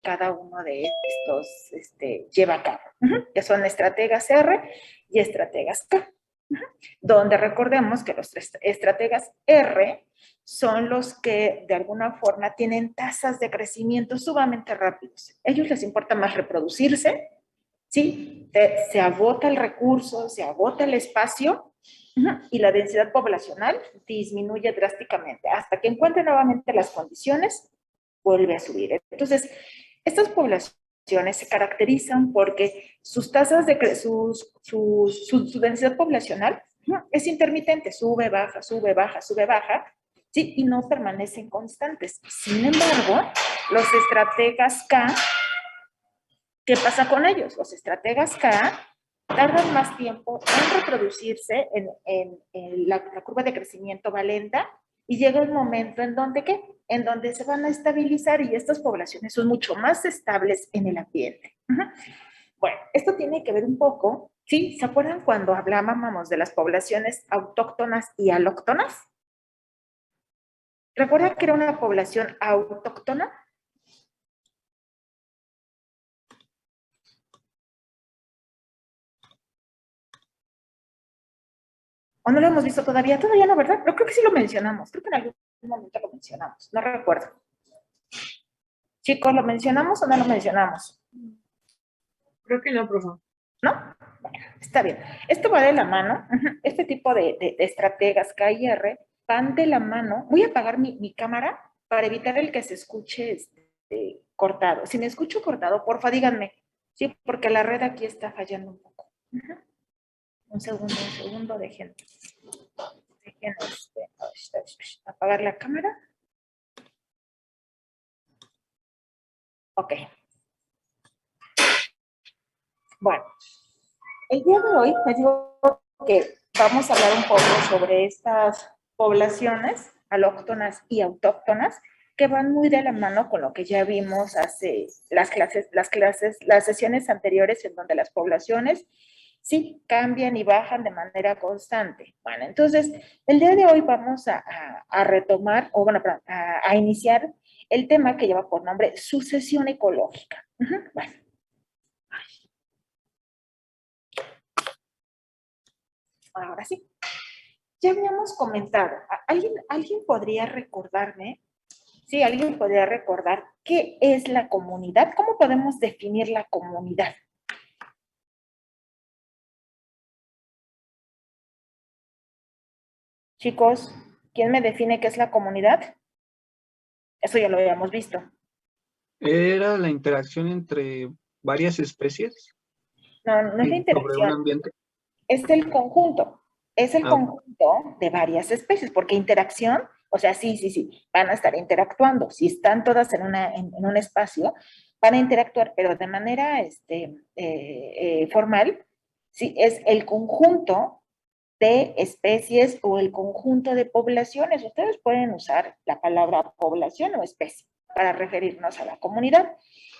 cada uno de estos lleva a cabo, que son estrategas R y estrategas K, donde recordemos que los estrategas R son los que de alguna forma tienen tasas de crecimiento sumamente rápidos. A ellos les importa más reproducirse, ¿sí? Se agota el recurso, se agota el espacio, y la densidad poblacional disminuye drásticamente hasta que encuentre nuevamente las condiciones, vuelve a subir. Entonces, estas poblaciones se caracterizan porque sus tasas de su densidad poblacional es intermitente, sube, baja, sube, baja, sube, baja, ¿sí? Y no permanecen constantes. Sin embargo, los estrategas K, ¿qué pasa con ellos? Los estrategas K tardan más tiempo en reproducirse, la curva de crecimiento va lenta, y llega un momento en donde, ¿qué? En donde se van a estabilizar y estas poblaciones son mucho más estables en el ambiente. Bueno, esto tiene que ver un poco, ¿sí? ¿Se acuerdan cuando hablábamos de las poblaciones autóctonas y alóctonas? ¿Recuerdan que era una población autóctona? ¿O no lo hemos visto todavía? Todavía no, ¿verdad? Pero creo que sí lo mencionamos. Creo que en algún momento lo mencionamos. No recuerdo. Chicos, ¿lo mencionamos o no lo mencionamos? Creo que no, profe. ¿No? Bueno, está bien. Esto va de la mano. Este tipo de estrategas K y R van de la mano. Voy a apagar mi cámara para evitar el que se escuche cortado. Si me escucho cortado, porfa, díganme. Sí, porque la red aquí está fallando un poco. Un segundo, dejen apagar la cámara. Ok. Bueno, el día de hoy les digo que vamos a hablar un poco sobre estas poblaciones alóctonas y autóctonas que van muy de la mano con lo que ya vimos hace las sesiones anteriores, en donde las poblaciones sí cambian y bajan de manera constante. Bueno, entonces, el día de hoy vamos a retomar, o bueno, a iniciar el tema que lleva por nombre sucesión ecológica. Bueno. Ahora sí. Ya habíamos comentado, ¿alguien podría recordarme? Sí, alguien podría recordar qué es la comunidad, cómo podemos definir la comunidad. Chicos, ¿quién me define qué es la comunidad? Eso ya lo habíamos visto. Era la interacción entre varias especies No, no es la sobre un interacción, ambiente. es el conjunto. Es el conjunto de varias especies, porque interacción, o sea, sí, van a estar interactuando. Si están todas en un espacio, van a interactuar, pero de manera formal, sí, es el conjunto de especies o el conjunto de poblaciones. Ustedes pueden usar la palabra población o especie para referirnos a la comunidad,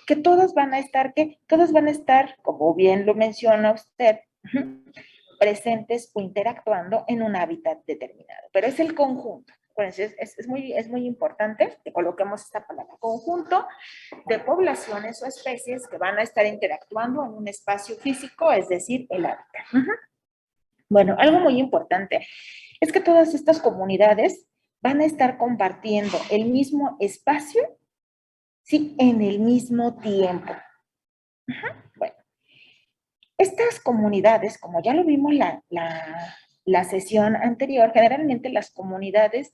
que todas van a estar, como bien lo menciona usted, presentes o interactuando en un hábitat determinado, pero es el conjunto. Pues es muy importante que coloquemos esta palabra, conjunto de poblaciones o especies que van a estar interactuando en un espacio físico, es decir, el hábitat. Bueno, algo muy importante es que todas estas comunidades van a estar compartiendo el mismo espacio, sí, en el mismo tiempo. Bueno, estas comunidades, como ya lo vimos la sesión anterior, generalmente las comunidades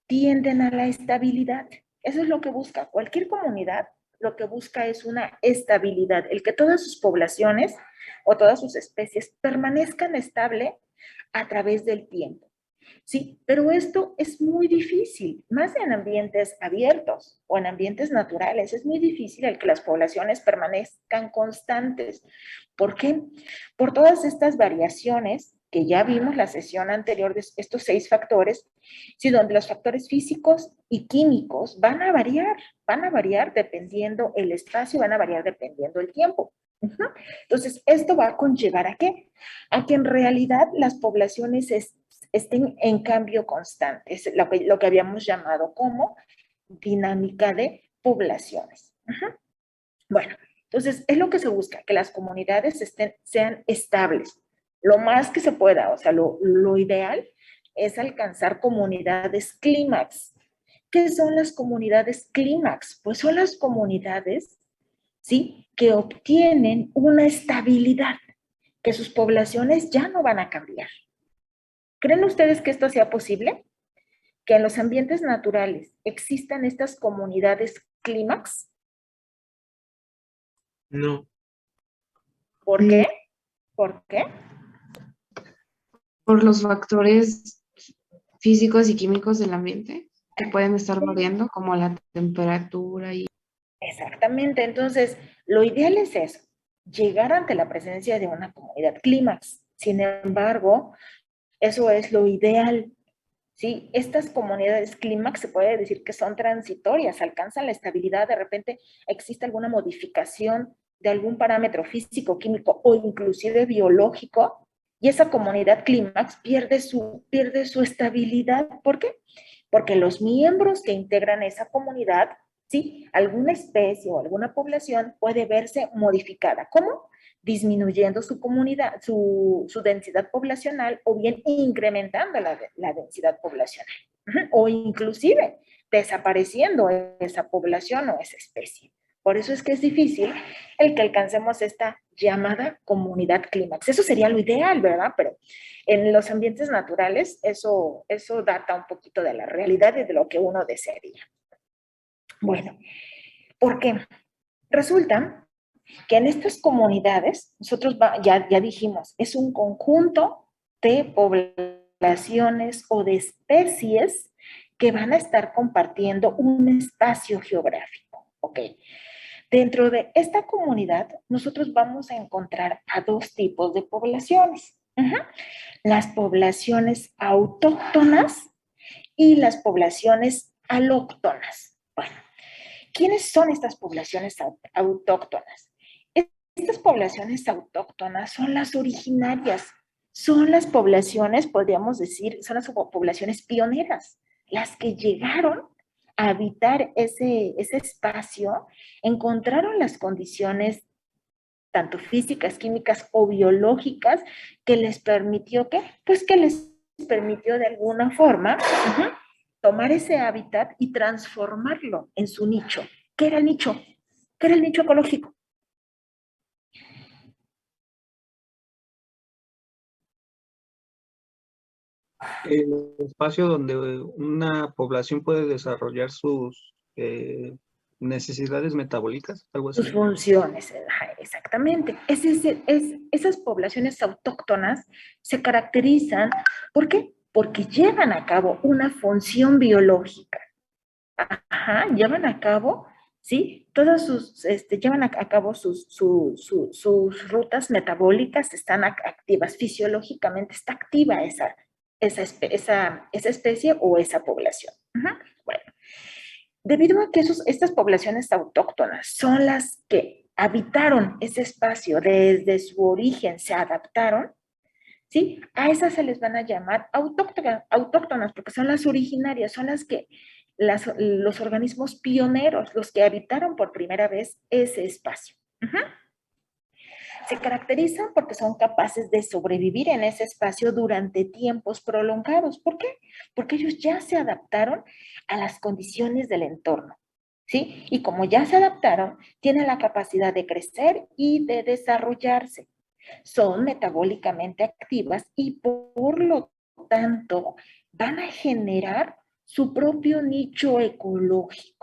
tienden a la estabilidad. Eso es lo que busca. Cualquier comunidad lo que busca es una estabilidad, el que todas sus poblaciones o todas sus especies permanezcan estables a través del tiempo. Sí, pero esto es muy difícil, más en ambientes abiertos o en ambientes naturales. Es muy difícil el que las poblaciones permanezcan constantes. ¿Por qué? Por todas estas variaciones que ya vimos la sesión anterior de estos 6 factores, sí, donde los factores físicos y químicos van a variar dependiendo el espacio, van a variar dependiendo el tiempo. Entonces, esto va a conllevar ¿a qué? A que en realidad las poblaciones estén en cambio constante, es lo que habíamos llamado como dinámica de poblaciones. Bueno, entonces es lo que se busca, que las comunidades sean estables, lo más que se pueda, o sea, lo ideal es alcanzar comunidades clímax. ¿Qué son las comunidades clímax? Pues son las comunidades, ¿sí?, que obtienen una estabilidad, que sus poblaciones ya no van a cambiar. ¿Creen ustedes que esto sea posible? Que en los ambientes naturales existan estas comunidades clímax. No. ¿Por qué? ¿Por qué? Por los factores físicos y químicos del ambiente que pueden estar variando, como la temperatura y... Exactamente, entonces lo ideal es eso, llegar ante la presencia de una comunidad clímax. Sin embargo, eso es lo ideal, ¿sí? Estas comunidades clímax se puede decir que son transitorias, alcanzan la estabilidad, de repente existe alguna modificación de algún parámetro físico, químico o inclusive biológico, y esa comunidad clímax pierde su estabilidad. ¿Por qué? Porque los miembros que integran esa comunidad, ¿sí?, alguna especie o alguna población puede verse modificada. ¿Cómo? Disminuyendo su comunidad, su densidad poblacional, o bien incrementando la densidad poblacional, o inclusive desapareciendo esa población o esa especie. Por eso es que es difícil el que alcancemos esta llamada comunidad clímax. Eso sería lo ideal, ¿verdad? Pero en los ambientes naturales eso data un poquito de la realidad y de lo que uno desearía. Bueno, ¿por qué? Resulta que en estas comunidades, nosotros ya dijimos, es un conjunto de poblaciones o de especies que van a estar compartiendo un espacio geográfico, ¿ok? Dentro de esta comunidad, nosotros vamos a encontrar a dos tipos de poblaciones. Las poblaciones autóctonas y las poblaciones alóctonas. Bueno, ¿quiénes son estas poblaciones autóctonas? Estas poblaciones autóctonas son las originarias, son las poblaciones, podríamos decir, son las poblaciones pioneras, las que llegaron a habitar ese espacio, encontraron las condiciones tanto físicas, químicas o biológicas que les permitió, ¿qué? Pues que les permitió de alguna forma tomar ese hábitat y transformarlo en su nicho. ¿Qué era el nicho? ¿Qué era el nicho ecológico? El espacio donde una población puede desarrollar sus necesidades metabólicas, algo así. Sus funciones, exactamente. Esas poblaciones autóctonas se caracterizan, ¿por qué? Porque llevan a cabo una función biológica. Llevan a cabo, ¿sí? Todas llevan a cabo sus rutas metabólicas, están activas, fisiológicamente está activa esa especie o esa población. Bueno, debido a que estas poblaciones autóctonas son las que habitaron ese espacio desde su origen, se adaptaron, ¿sí? A esas se les van a llamar autóctonas, porque son las originarias, son las que, los organismos pioneros, los que habitaron por primera vez ese espacio. Se caracterizan porque son capaces de sobrevivir en ese espacio durante tiempos prolongados. ¿Por qué? Porque ellos ya se adaptaron a las condiciones del entorno, ¿sí? Y como ya se adaptaron, tienen la capacidad de crecer y de desarrollarse. Son metabólicamente activas y por lo tanto van a generar su propio nicho ecológico.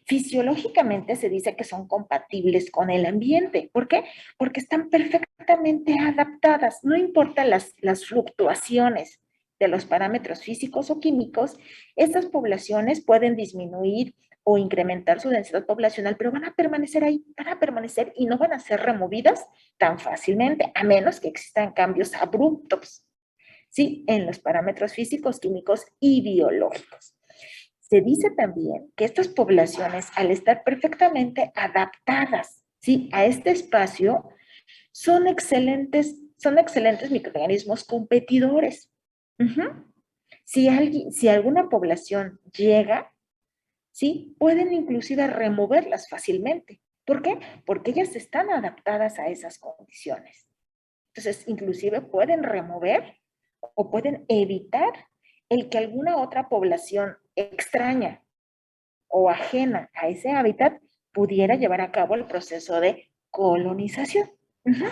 Fisiológicamente se dice que son compatibles con el ambiente. ¿Por qué? Porque están perfectamente adaptadas. No importan las fluctuaciones de los parámetros físicos o químicos, estas poblaciones pueden disminuir o incrementar su densidad poblacional, pero van a permanecer ahí, van a permanecer y no van a ser removidas tan fácilmente, a menos que existan cambios abruptos, ¿sí?, en los parámetros físicos, químicos y biológicos. Se dice también que estas poblaciones, al estar perfectamente adaptadas, ¿sí?, a este espacio, son excelentes microorganismos competidores. Si alguna población llega ¿sí? Pueden inclusive removerlas fácilmente. ¿Por qué? Porque ellas están adaptadas a esas condiciones. Entonces, inclusive pueden remover o pueden evitar el que alguna otra población extraña o ajena a ese hábitat pudiera llevar a cabo el proceso de colonización. Uh-huh.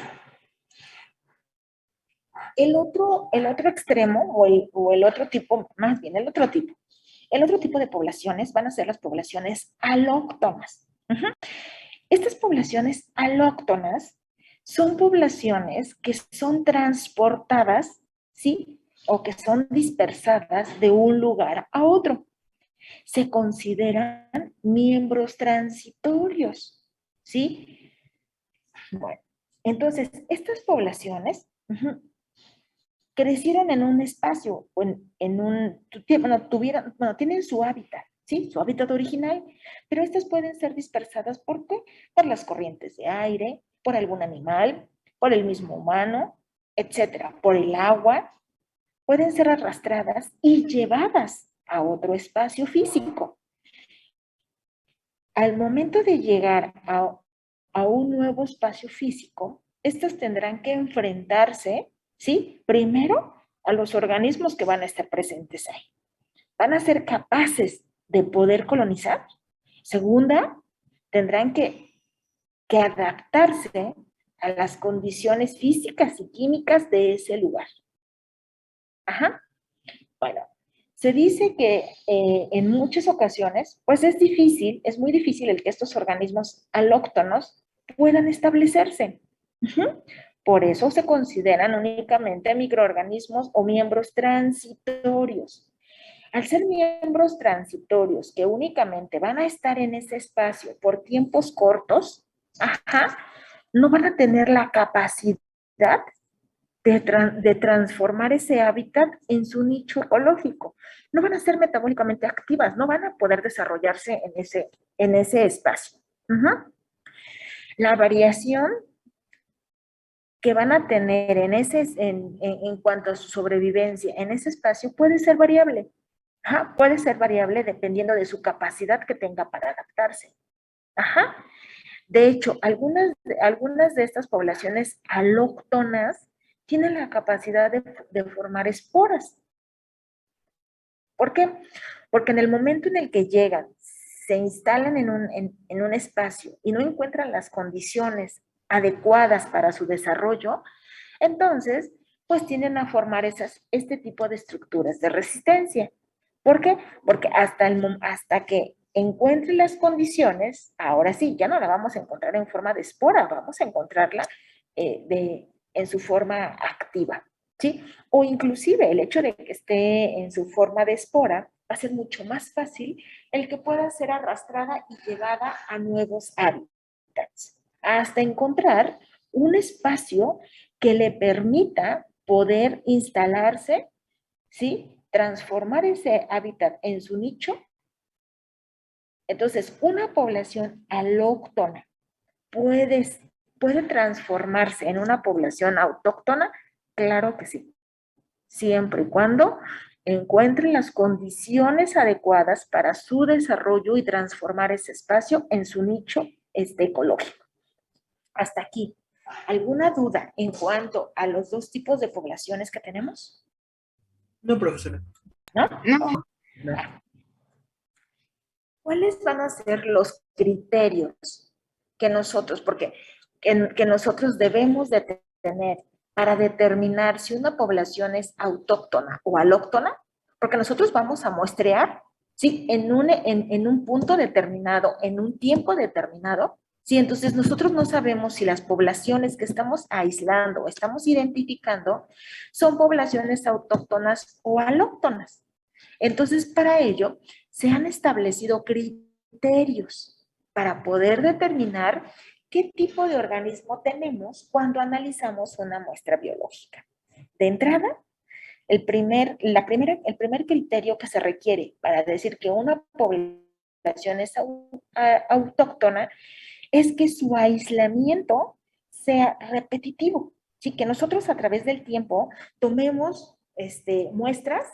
El otro extremo o el otro tipo, más bien el otro tipo de poblaciones van a ser las poblaciones alóctonas. Uh-huh. Estas poblaciones alóctonas son poblaciones que son transportadas, ¿sí? O que son dispersadas de un lugar a otro. Se consideran miembros transitorios, ¿sí? Bueno, entonces, estas poblaciones crecieron en un espacio, o tienen su hábitat, ¿sí? Su hábitat original, pero estas pueden ser dispersadas, ¿por qué? Por las corrientes de aire, por algún animal, por el mismo humano, etcétera, por el agua, pueden ser arrastradas y llevadas a otro espacio físico. Al momento de llegar a un nuevo espacio físico, estas tendrán que enfrentarse, ¿sí? Primero, a los organismos que van a estar presentes ahí. ¿Van a ser capaces de poder colonizar? Segunda, tendrán que adaptarse a las condiciones físicas y químicas de ese lugar. Ajá. Bueno, se dice que en muchas ocasiones, pues es muy difícil el que estos organismos alóctonos puedan establecerse. Uh-huh. Por eso se consideran únicamente microorganismos o miembros transitorios. Al ser miembros transitorios que únicamente van a estar en ese espacio por tiempos cortos, ajá, no van a tener la capacidad de transformar ese hábitat en su nicho ecológico. No van a ser metabólicamente activas, no van a poder desarrollarse en ese espacio. Uh-huh. La variación que van a tener en cuanto a su sobrevivencia en ese espacio puede ser variable. Ajá, puede ser variable dependiendo de su capacidad que tenga para adaptarse. Ajá. De hecho, algunas de estas poblaciones alóctonas tienen la capacidad de formar esporas. ¿Por qué? Porque en el momento en el que llegan, se instalan en un espacio y no encuentran las condiciones adecuadas para su desarrollo, entonces, pues tienden a formar este tipo de estructuras de resistencia. ¿Por qué? Porque hasta que encuentre las condiciones, ahora sí, ya no la vamos a encontrar en forma de espora, vamos a encontrarla en su forma activa, ¿sí? O inclusive el hecho de que esté en su forma de espora va a ser mucho más fácil el que pueda ser arrastrada y llevada a nuevos hábitats, hasta encontrar un espacio que le permita poder instalarse, ¿sí? Transformar ese hábitat en su nicho. Entonces, una población alóctona puede transformarse en una población autóctona, claro que sí, siempre y cuando encuentre las condiciones adecuadas para su desarrollo y transformar ese espacio en su nicho ecológico. Hasta aquí. ¿Alguna duda en cuanto a los dos tipos de poblaciones que tenemos? No, profesora. ¿No? No, ¿Cuáles van a ser los criterios que nosotros, que nosotros debemos de tener para determinar si una población es autóctona o alóctona? Porque nosotros vamos a muestrear, ¿sí? En un punto determinado, en un tiempo determinado, ¿sí? Entonces nosotros no sabemos si las poblaciones que estamos aislando o estamos identificando son poblaciones autóctonas o alóctonas. Entonces, para ello, se han establecido criterios para poder determinar qué tipo de organismo tenemos cuando analizamos una muestra biológica. De entrada, el primer criterio que se requiere para decir que una población es autóctona es que su aislamiento sea repetitivo. ¿Sí? Que nosotros a través del tiempo tomemos muestras,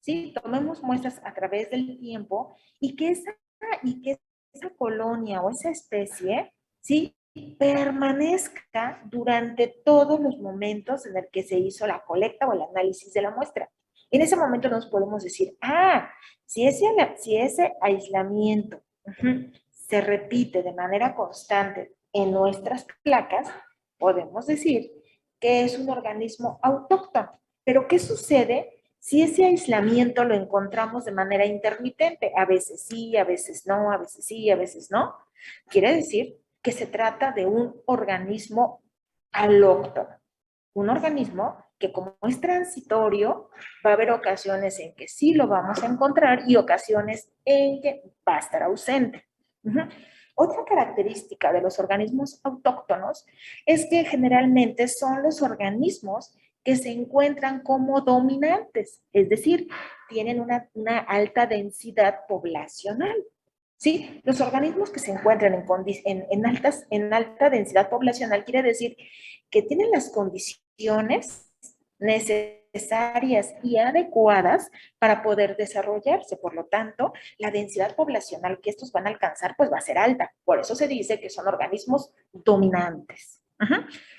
¿sí? Tomemos muestras a través del tiempo y que esa y que esa colonia o esa especie, ¿sí?, permanezca durante todos los momentos en el que se hizo la colecta o el análisis de la muestra. En ese momento nos podemos decir, si ese aislamiento se repite de manera constante en nuestras placas, podemos decir que es un organismo autóctono. Pero ¿qué sucede si ese aislamiento lo encontramos de manera intermitente? A veces sí, a veces no, a veces sí, a veces no. Quiere decir que se trata de un organismo alóctono. Un organismo que, como es transitorio, va a haber ocasiones en que sí lo vamos a encontrar y ocasiones en que va a estar ausente. Otra característica de los organismos autóctonos es que generalmente son los organismos que se encuentran como dominantes, es decir, tienen una alta densidad poblacional. ¿Sí? Los organismos que se encuentran en alta densidad poblacional quiere decir que tienen las condiciones necesarias y adecuadas para poder desarrollarse. Por lo tanto, la densidad poblacional que estos van a alcanzar pues va a ser alta. Por eso se dice que son organismos dominantes.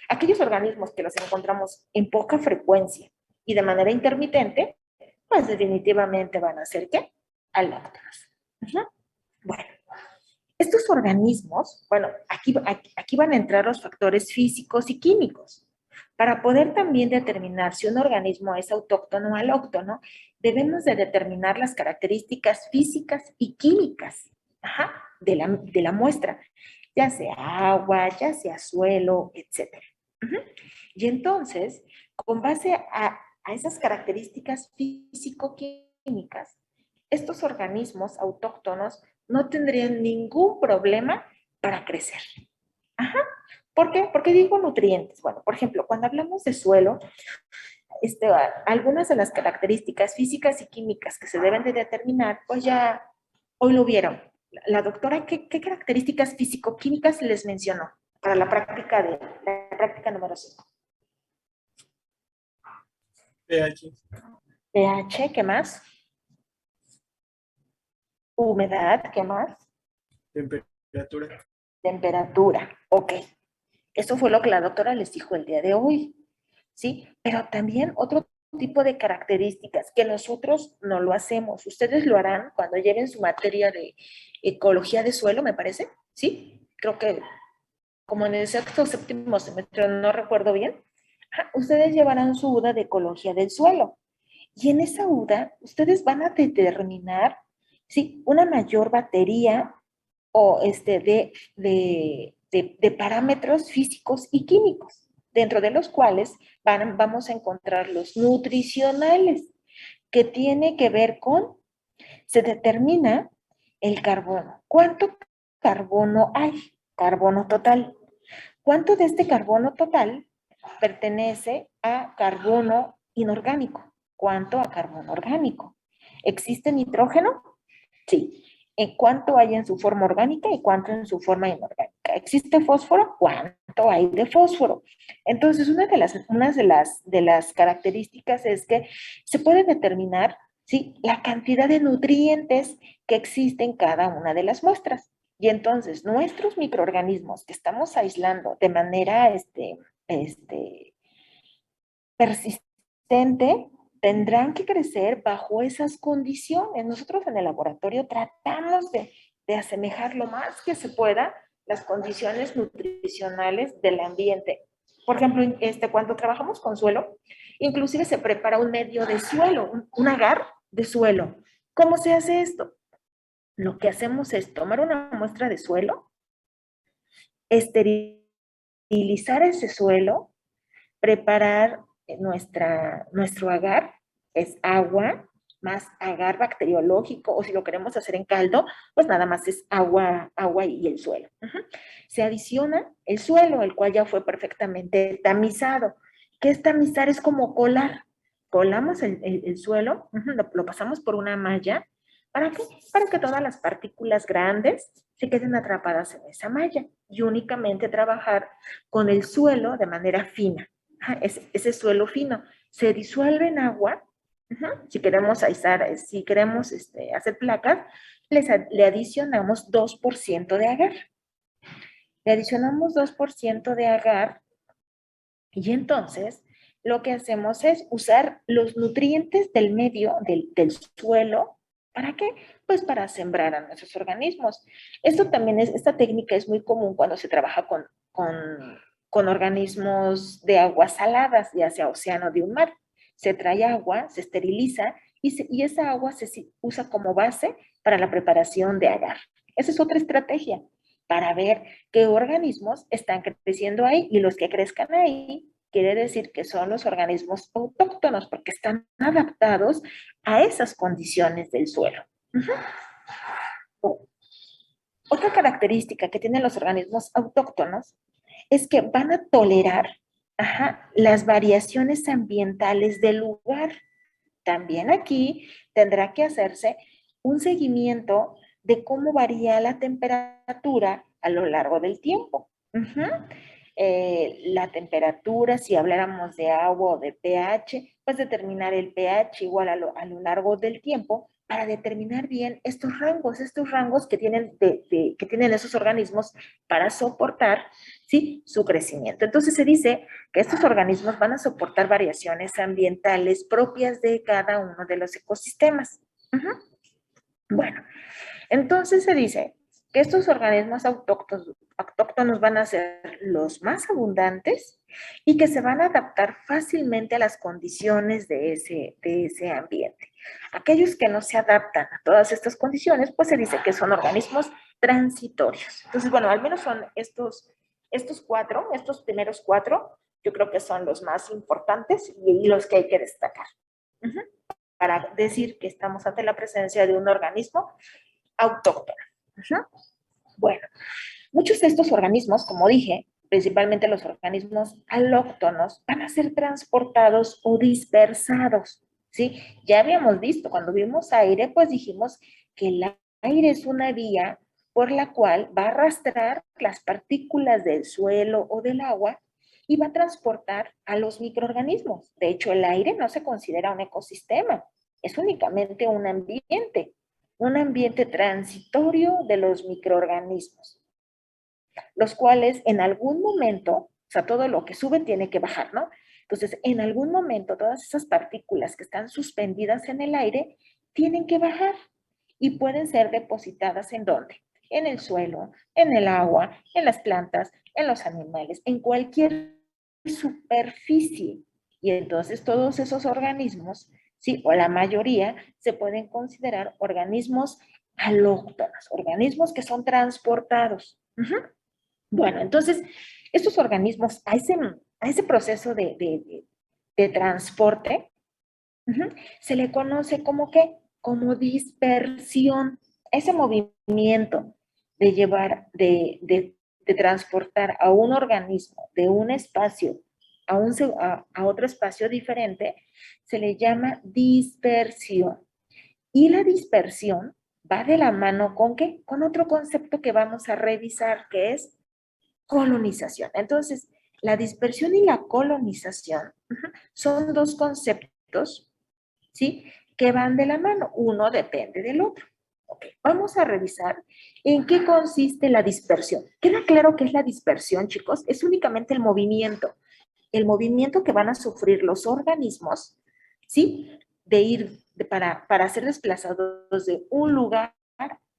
Aquellos organismos que los encontramos en poca frecuencia y de manera intermitente, pues definitivamente van a ser ¿qué? Alóctonos. Bueno, estos organismos, bueno, aquí van a entrar los factores físicos y químicos. Para poder también determinar si un organismo es autóctono o alóctono, debemos de determinar las características físicas y químicas de la muestra, ya sea agua, ya sea suelo, etc. Y entonces, con base a esas características físico-químicas, estos organismos autóctonos no tendrían ningún problema para crecer. ¿Por qué? Porque digo nutrientes. Bueno, por ejemplo, cuando hablamos de suelo, algunas de las características físicas y químicas que se deben de determinar, pues ya hoy lo vieron. La doctora, ¿qué características físico-químicas les mencionó para la práctica número 5? pH, pH, ¿qué más? Humedad, ¿qué más? temperatura. Temperatura, ok. Eso fue lo que la doctora les dijo el día de hoy, ¿sí? Pero también otro tipo de características que nosotros no lo hacemos. Ustedes lo harán cuando lleven su materia de ecología de suelo, me parece, ¿sí? Creo que como en el sexto o séptimo semestre, no recuerdo bien, ustedes llevarán su UDA de ecología del suelo. Y en esa UDA, ustedes van a determinar, ¿sí?, una mayor batería o de parámetros físicos y químicos, dentro de los cuales vamos a encontrar los nutricionales, que tiene que ver con, se determina el carbono. ¿Cuánto carbono hay? Carbono total. ¿Cuánto de este carbono total pertenece a carbono inorgánico? ¿Cuánto a carbono orgánico? ¿Existe nitrógeno? Sí. ¿En cuánto hay en su forma orgánica y cuánto en su forma inorgánica? ¿Existe fósforo? ¿Cuánto hay de fósforo? Entonces, una de las características es que se puede determinar, ¿sí?, la cantidad de nutrientes que existen en cada una de las muestras. Y entonces, nuestros microorganismos que estamos aislando de manera persistente, tendrán que crecer bajo esas condiciones. Nosotros en el laboratorio tratamos de asemejar lo más que se pueda las condiciones nutricionales del ambiente. Por ejemplo, cuando trabajamos con suelo, inclusive se prepara un medio de suelo, un agar de suelo. ¿Cómo se hace esto? Lo que hacemos es tomar una muestra de suelo, esterilizar ese suelo, preparar nuestro agar, es agua más agar bacteriológico, o si lo queremos hacer en caldo, pues nada más es agua y el suelo. Se adiciona el suelo, el cual ya fue perfectamente tamizado. ¿Qué es tamizar? Es como colar. Colamos el suelo, lo pasamos por una malla. ¿Para qué? Para que todas las partículas grandes se queden atrapadas en esa malla y únicamente trabajar con el suelo de manera fina. Ese suelo fino se disuelve en agua. Si queremos aisar, si queremos hacer placas, le adicionamos 2% de agar. Le adicionamos 2% de agar y entonces lo que hacemos es usar los nutrientes del medio, del suelo. ¿Para qué? Pues para sembrar a nuestros organismos. Esta técnica es muy común cuando se trabaja con organismos de aguas saladas, ya sea océano o de un mar. Se trae agua, se esteriliza y esa agua se usa como base para la preparación de agar. Esa es otra estrategia para ver qué organismos están creciendo ahí y los que crezcan ahí quiere decir que son los organismos autóctonos porque están adaptados a esas condiciones del suelo. Otra característica que tienen los organismos autóctonos es que van a tolerar las variaciones ambientales del lugar. También aquí tendrá que hacerse un seguimiento de cómo varía la temperatura a lo largo del tiempo. La temperatura, si habláramos de agua o de pH, pues determinar el pH igual a lo largo del tiempo para determinar bien estos rangos que tienen, que tienen esos organismos para soportar, ¿sí?, su crecimiento. Entonces se dice que estos organismos van a soportar variaciones ambientales propias de cada uno de los ecosistemas. Bueno, entonces se dice que estos organismos autóctonos van a ser los más abundantes y que se van a adaptar fácilmente a las condiciones de ese ambiente. Aquellos que no se adaptan a todas estas condiciones, pues se dice que son organismos transitorios. Entonces, bueno, al menos son estos primeros cuatro, yo creo que son los más importantes y los que hay que destacar. Para decir que estamos ante la presencia de un organismo autóctono. Bueno, muchos de estos organismos, como dije, principalmente los organismos alóctonos, van a ser transportados o dispersados, ¿sí? Ya habíamos visto, cuando vimos aire, pues dijimos que el aire es una vía por la cual va a arrastrar las partículas del suelo o del agua y va a transportar a los microorganismos. De hecho, el aire no se considera un ecosistema, es únicamente un ambiente transitorio de los microorganismos, los cuales en algún momento, o sea, todo lo que sube tiene que bajar, ¿no? Entonces, en algún momento, todas esas partículas que están suspendidas en el aire tienen que bajar y pueden ser depositadas ¿en dónde? En el suelo, en el agua, en las plantas, en los animales, en cualquier superficie. Y entonces todos esos organismos, sí, o la mayoría, se pueden considerar organismos alóctonos, organismos que son transportados. Bueno, entonces, estos organismos, a ese proceso de transporte, se le conoce como ¿qué? Como dispersión. Ese movimiento de llevar, de transportar a un organismo de un espacio a otro espacio diferente, se le llama dispersión. Y la dispersión va de la mano ¿con qué? Con otro concepto que vamos a revisar, que es colonización. Entonces, la dispersión y la colonización son dos conceptos, ¿sí?, que van de la mano. Uno depende del otro. Okay. Vamos a revisar en qué consiste la dispersión. ¿Queda claro qué es la dispersión, chicos? Es únicamente el movimiento que van a sufrir los organismos, ¿sí?, para ser desplazados de un lugar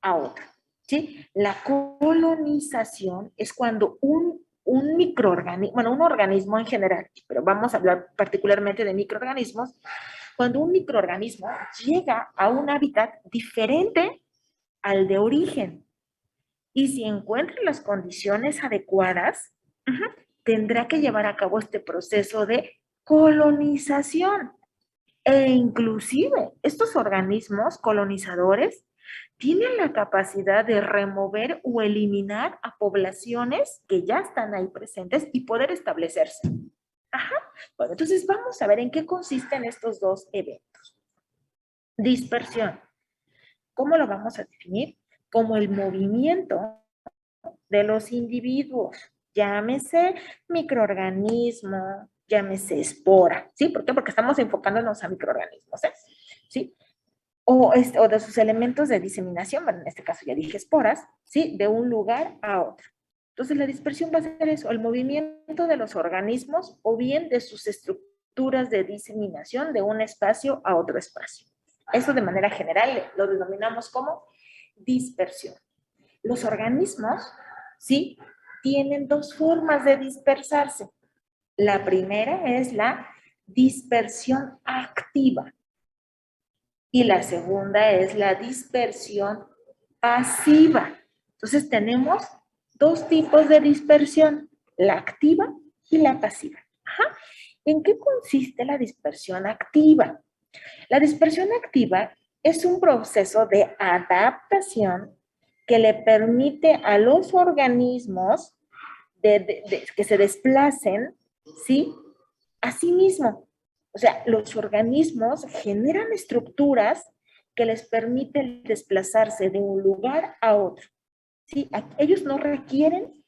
a otro, ¿sí? La colonización es cuando un microorganismo, bueno, un organismo en general, pero vamos a hablar particularmente de microorganismos, cuando un microorganismo llega a un hábitat diferente al de origen y si encuentra las condiciones adecuadas, tendrá que llevar a cabo este proceso de colonización. E inclusive estos organismos colonizadores tienen la capacidad de remover o eliminar a poblaciones que ya están ahí presentes y poder establecerse. Bueno, entonces vamos a ver en qué consisten estos dos eventos. Dispersión. ¿Cómo lo vamos a definir? Como el movimiento de los individuos, llámese microorganismo, llámese espora, ¿sí? ¿Por qué? Porque estamos enfocándonos a microorganismos, ¿sí? o de sus elementos de diseminación, bueno, en este caso ya dije esporas, ¿sí? De un lugar a otro. Entonces la dispersión va a ser eso, el movimiento de los organismos o bien de sus estructuras de diseminación de un espacio a otro espacio. Eso de manera general lo denominamos como dispersión. Los organismos, ¿sí? Tienen dos formas de dispersarse. La primera es la dispersión activa y la segunda es la dispersión pasiva. Entonces tenemos dos tipos de dispersión, la activa y la pasiva. Ajá. ¿En qué consiste la dispersión activa? La dispersión activa es un proceso de adaptación que le permite a los organismos que se desplacen, ¿sí? A sí mismo. O sea, los organismos generan estructuras que les permiten desplazarse de un lugar a otro. ¿Sí? Ellos no requieren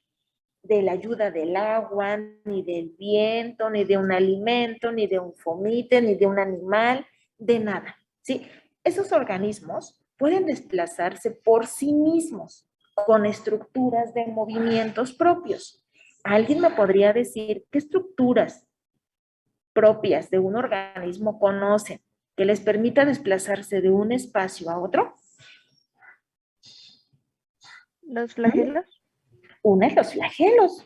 de la ayuda del agua, ni del viento, ni de un alimento, ni de un fomite, ni de un animal, de nada. ¿Sí? Esos organismos pueden desplazarse por sí mismos con estructuras de movimientos propios. ¿Alguien me podría decir qué estructuras propias de un organismo conocen que les permita desplazarse de un espacio a otro? ¿Los flagelos? Una es los flagelos.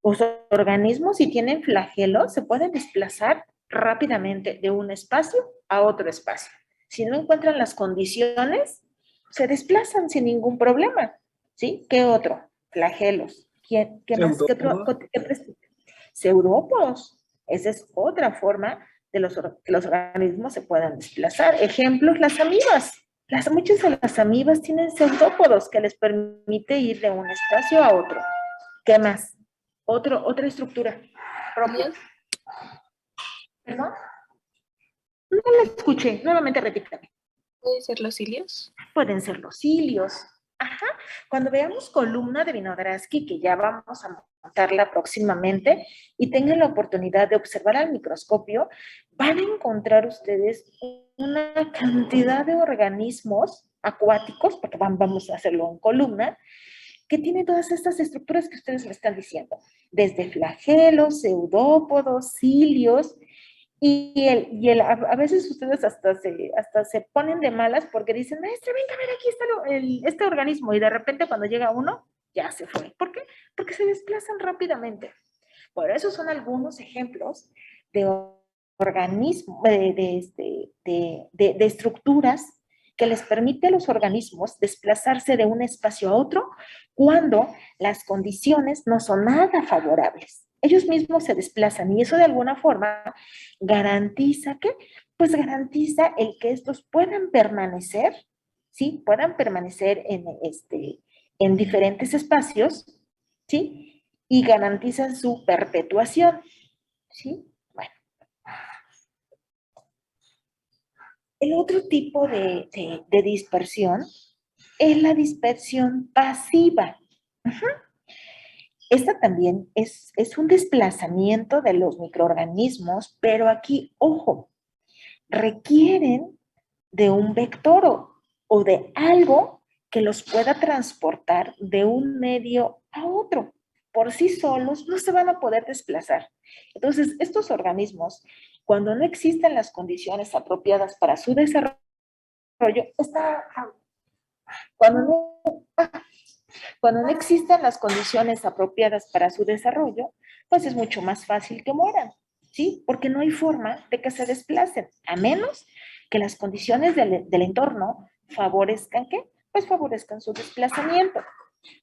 Los organismos, si tienen flagelos, se pueden desplazar rápidamente de un espacio a otro espacio. Si no encuentran las condiciones, se desplazan sin ningún problema. ¿Sí? ¿Qué otro? Flagelos. ¿Qué más? Pseudópodos. Esa es otra forma de que los organismos se puedan desplazar. Ejemplos, las amibas. Muchas de las amibas tienen pseudópodos que les permite ir de un espacio a otro. ¿Qué más? Otra estructura propia. ¿Perdón? No la escuché. Nuevamente repítame. ¿Pueden ser los cilios? Pueden ser los cilios. Ajá. Cuando veamos columna de Winogradsky, que ya vamos a montarla próximamente, y tengan la oportunidad de observar al microscopio, van a encontrar ustedes una cantidad de organismos acuáticos, porque vamos a hacerlo en columna, que tiene todas estas estructuras que ustedes me están diciendo, desde flagelos, pseudópodos, cilios, a veces ustedes hasta se ponen de malas porque dicen, maestra, venga a ver, aquí está este organismo, y de repente cuando llega uno, ya se fue. ¿Por qué? Porque se desplazan rápidamente. Por eso son algunos ejemplos de organismos, de estructuras que les permite a los organismos desplazarse de un espacio a otro cuando las condiciones no son nada favorables. Ellos mismos se desplazan y eso de alguna forma garantiza que, pues garantiza el que estos puedan permanecer, ¿sí? Puedan permanecer en diferentes espacios, ¿sí? Y garantizan su perpetuación, ¿sí? Bueno. El otro tipo de dispersión es la dispersión pasiva. Esta también es un desplazamiento de los microorganismos, pero aquí, ojo, requieren de un vector o de algo que los pueda transportar de un medio a otro. Por sí solos no se van a poder desplazar. Entonces, estos organismos, cuando no existen las condiciones apropiadas para su desarrollo, cuando no existen las condiciones apropiadas para su desarrollo, pues es mucho más fácil que mueran, ¿sí? Porque no hay forma de que se desplacen, a menos que las condiciones del entorno favorezcan, ¿qué? Pues favorezcan su desplazamiento.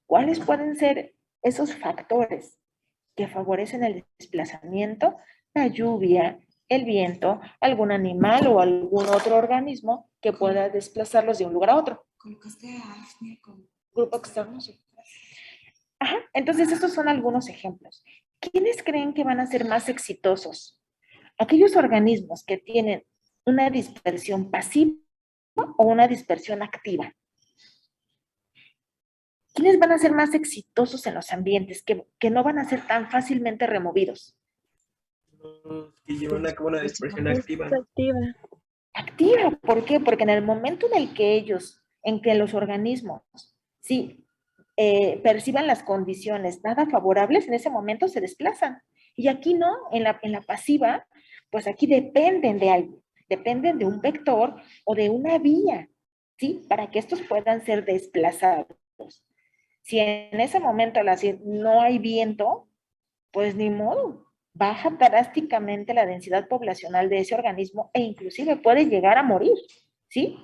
¿Cuáles pueden ser esos factores que favorecen el desplazamiento? La lluvia, el viento, algún animal o algún otro organismo que pueda desplazarlos de un lugar a otro. Grupo externo, sí. Ajá, entonces estos son algunos ejemplos. ¿Quiénes creen que van a ser más exitosos? Aquellos organismos que tienen una dispersión pasiva o una dispersión activa. ¿Quiénes van a ser más exitosos en los ambientes, que no van a ser tan fácilmente removidos? Que llevan a cabo una dispersión activa. Activa, ¿por qué? Porque en el momento en el que en que los organismos, sí, perciban las condiciones nada favorables, en ese momento se desplazan. Y aquí no, en la pasiva, pues aquí dependen de algo, dependen de un vector o de una vía, ¿sí? Para que estos puedan ser desplazados. Si en ese momento no hay viento, pues ni modo, baja drásticamente la densidad poblacional de ese organismo e inclusive puede llegar a morir, ¿sí?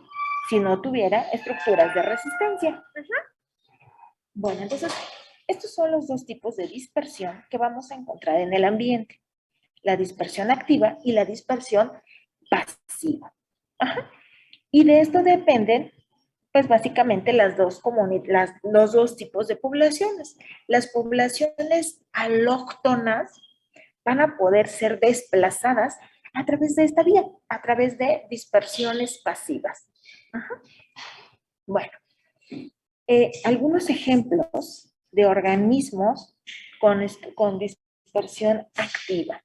Si no tuviera estructuras de resistencia. Bueno, entonces, estos son los dos tipos de dispersión que vamos a encontrar en el ambiente. La dispersión activa y la dispersión pasiva. Ajá. Y de esto dependen, pues básicamente los dos tipos de poblaciones. Las poblaciones alóctonas van a poder ser desplazadas a través de esta vía, a través de dispersiones pasivas. Ajá. Bueno, algunos ejemplos de organismos con dispersión activa.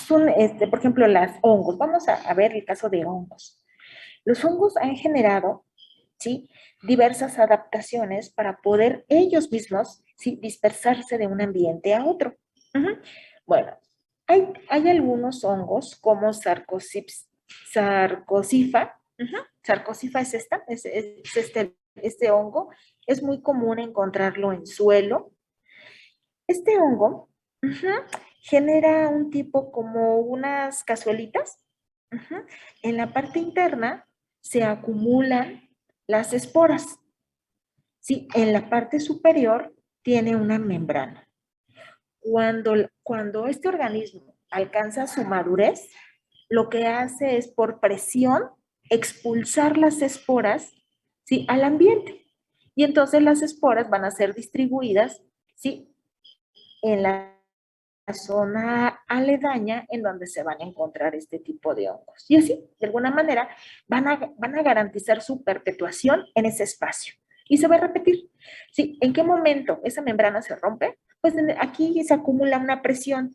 Por ejemplo, los hongos. Vamos a ver el caso de hongos. Los hongos han generado, ¿sí?, diversas adaptaciones para poder ellos mismos, ¿sí?, dispersarse de un ambiente a otro. Bueno, hay algunos hongos como Sarcosifa. Sarcosifa es este hongo. Es muy común encontrarlo en suelo. Este hongo genera un tipo como unas cazuelitas. En la parte interna se acumulan las esporas. Sí, en la parte superior tiene una membrana. Cuando este organismo alcanza su madurez, lo que hace es por presión expulsar las esporas, ¿sí?, al ambiente. Y entonces las esporas van a ser distribuidas, ¿sí?, en la zona aledaña en donde se van a encontrar este tipo de hongos. Y así, de alguna manera, van a garantizar su perpetuación en ese espacio. Y se va a repetir. ¿Sí? ¿En qué momento esa membrana se rompe? Pues aquí se acumula una presión.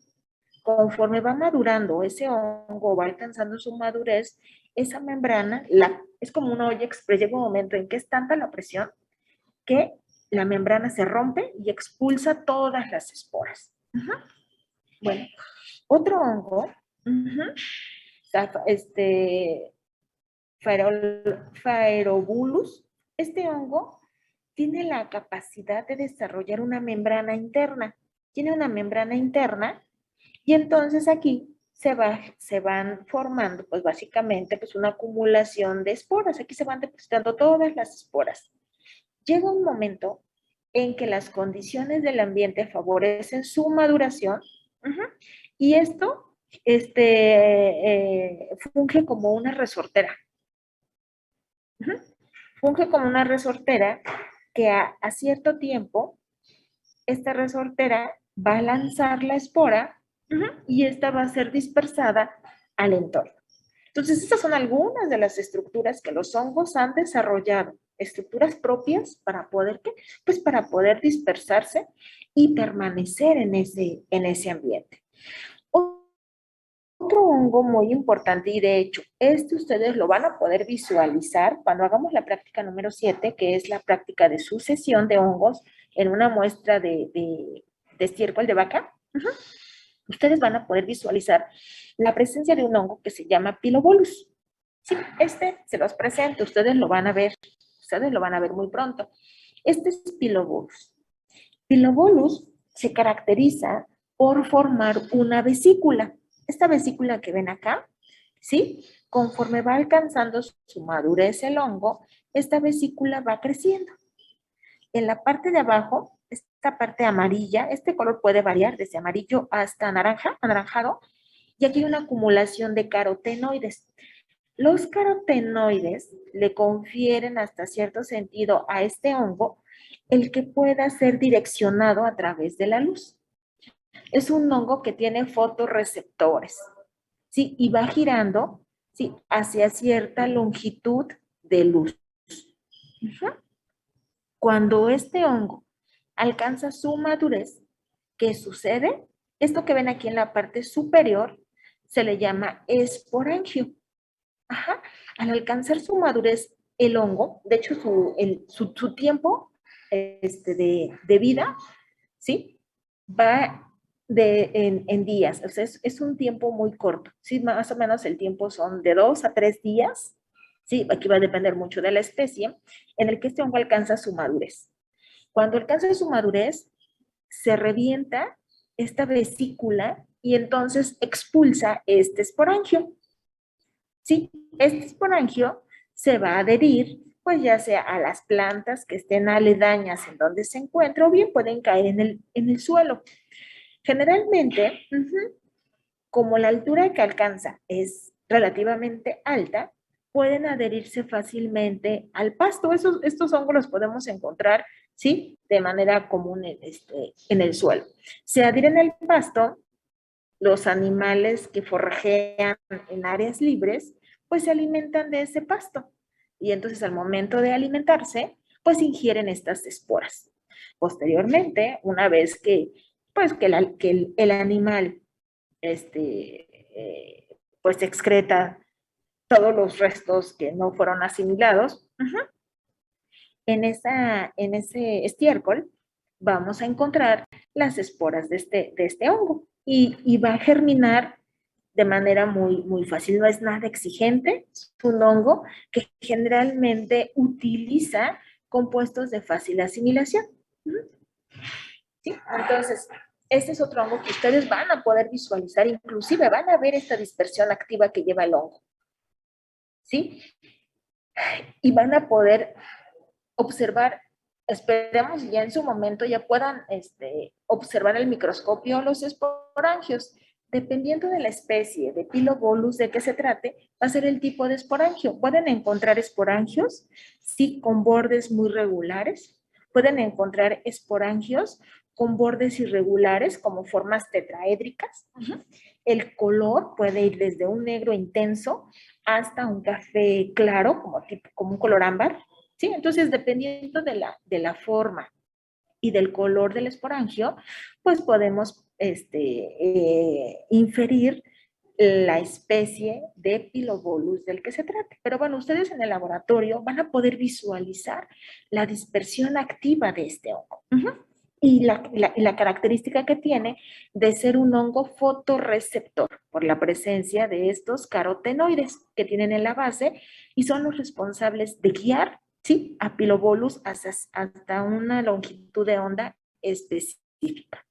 Conforme va madurando ese hongo, va alcanzando su madurez, esa membrana es como una olla express. Llega un momento en que es tanta la presión que la membrana se rompe y expulsa todas las esporas. Bueno, otro hongo, Faerobulus, este hongo tiene la capacidad de desarrollar una membrana interna. Tiene una membrana interna y entonces aquí se van formando, pues básicamente, pues una acumulación de esporas. Aquí se van depositando todas las esporas. Llega un momento en que las condiciones del ambiente favorecen su maduración, y esto funge como una resortera. Funge como una resortera que a cierto tiempo, esta resortera va a lanzar la espora y esta va a ser dispersada al entorno. Entonces, estas son algunas de las estructuras que los hongos han desarrollado, estructuras propias para poder, ¿qué? Pues para poder dispersarse y permanecer en ese ambiente. Otro hongo muy importante, y de hecho, ustedes lo van a poder visualizar cuando hagamos la práctica número 7, que es la práctica de sucesión de hongos en una muestra de estiércol de vaca. Ustedes van a poder visualizar la presencia de un hongo que se llama Pilobolus. Sí, se los presento, ustedes lo van a ver muy pronto. Este es Pilobolus. Pilobolus se caracteriza por formar una vesícula. Esta vesícula que ven acá, ¿sí? Conforme va alcanzando su madurez el hongo, esta vesícula va creciendo. En la parte de abajo, esta parte amarilla, este color puede variar desde amarillo hasta anaranjado, y aquí hay una acumulación de carotenoides. Los carotenoides le confieren hasta cierto sentido a este hongo el que pueda ser direccionado a través de la luz. Es un hongo que tiene fotorreceptores, ¿sí? Y va girando, ¿sí?, hacia cierta longitud de luz. Cuando este hongo alcanza su madurez, ¿qué sucede? Esto que ven aquí en la parte superior se le llama esporangio. Ajá, al alcanzar su madurez, el hongo, de hecho su tiempo de vida, ¿sí? Va en días, o sea, es un tiempo muy corto, ¿sí? Más o menos el tiempo son de 2 a 3 días, ¿sí? Aquí va a depender mucho de la especie, en el que este hongo alcanza su madurez. Cuando alcanza su madurez, se revienta esta vesícula y entonces expulsa este esporangio. Sí, este esporangio se va a adherir, pues ya sea a las plantas que estén aledañas en donde se encuentra, o bien pueden caer en el suelo. Generalmente, como la altura que alcanza es relativamente alta, pueden adherirse fácilmente al pasto. Estos hongos los podemos encontrar, ¿sí? De manera común en el suelo. Se adhieren al pasto, los animales que forrajean en áreas libres, pues se alimentan de ese pasto. Y entonces al momento de alimentarse, pues ingieren estas esporas. Posteriormente, una vez que, pues, que el animal pues excreta todos los restos que no fueron asimilados, en ese estiércol vamos a encontrar las esporas de este hongo y va a germinar de manera muy, muy fácil. No es nada exigente, es un hongo que generalmente utiliza compuestos de fácil asimilación. ¿Sí? Entonces, este es otro hongo que ustedes van a poder visualizar, inclusive van a ver esta dispersión activa que lleva el hongo. ¿Sí? Y van a poder observar, esperemos ya en su momento ya puedan observar el microscopio los esporangios. Dependiendo de la especie de Pilobolus de que se trate, va a ser el tipo de esporangio. Pueden encontrar esporangios, sí, con bordes muy regulares. Pueden encontrar esporangios con bordes irregulares, como formas tetraédricas. El color puede ir desde un negro intenso hasta un café claro, como un color ámbar. ¿Sí? Entonces, dependiendo de la forma y del color del esporangio, pues podemos inferir la especie de Pilobolus del que se trate. Pero bueno, ustedes en el laboratorio van a poder visualizar la dispersión activa de este hongo. Y la característica que tiene de ser un hongo fotorreceptor por la presencia de estos carotenoides que tienen en la base y son los responsables de guiar, ¿sí?, a Pilobolus hasta una longitud de onda específica.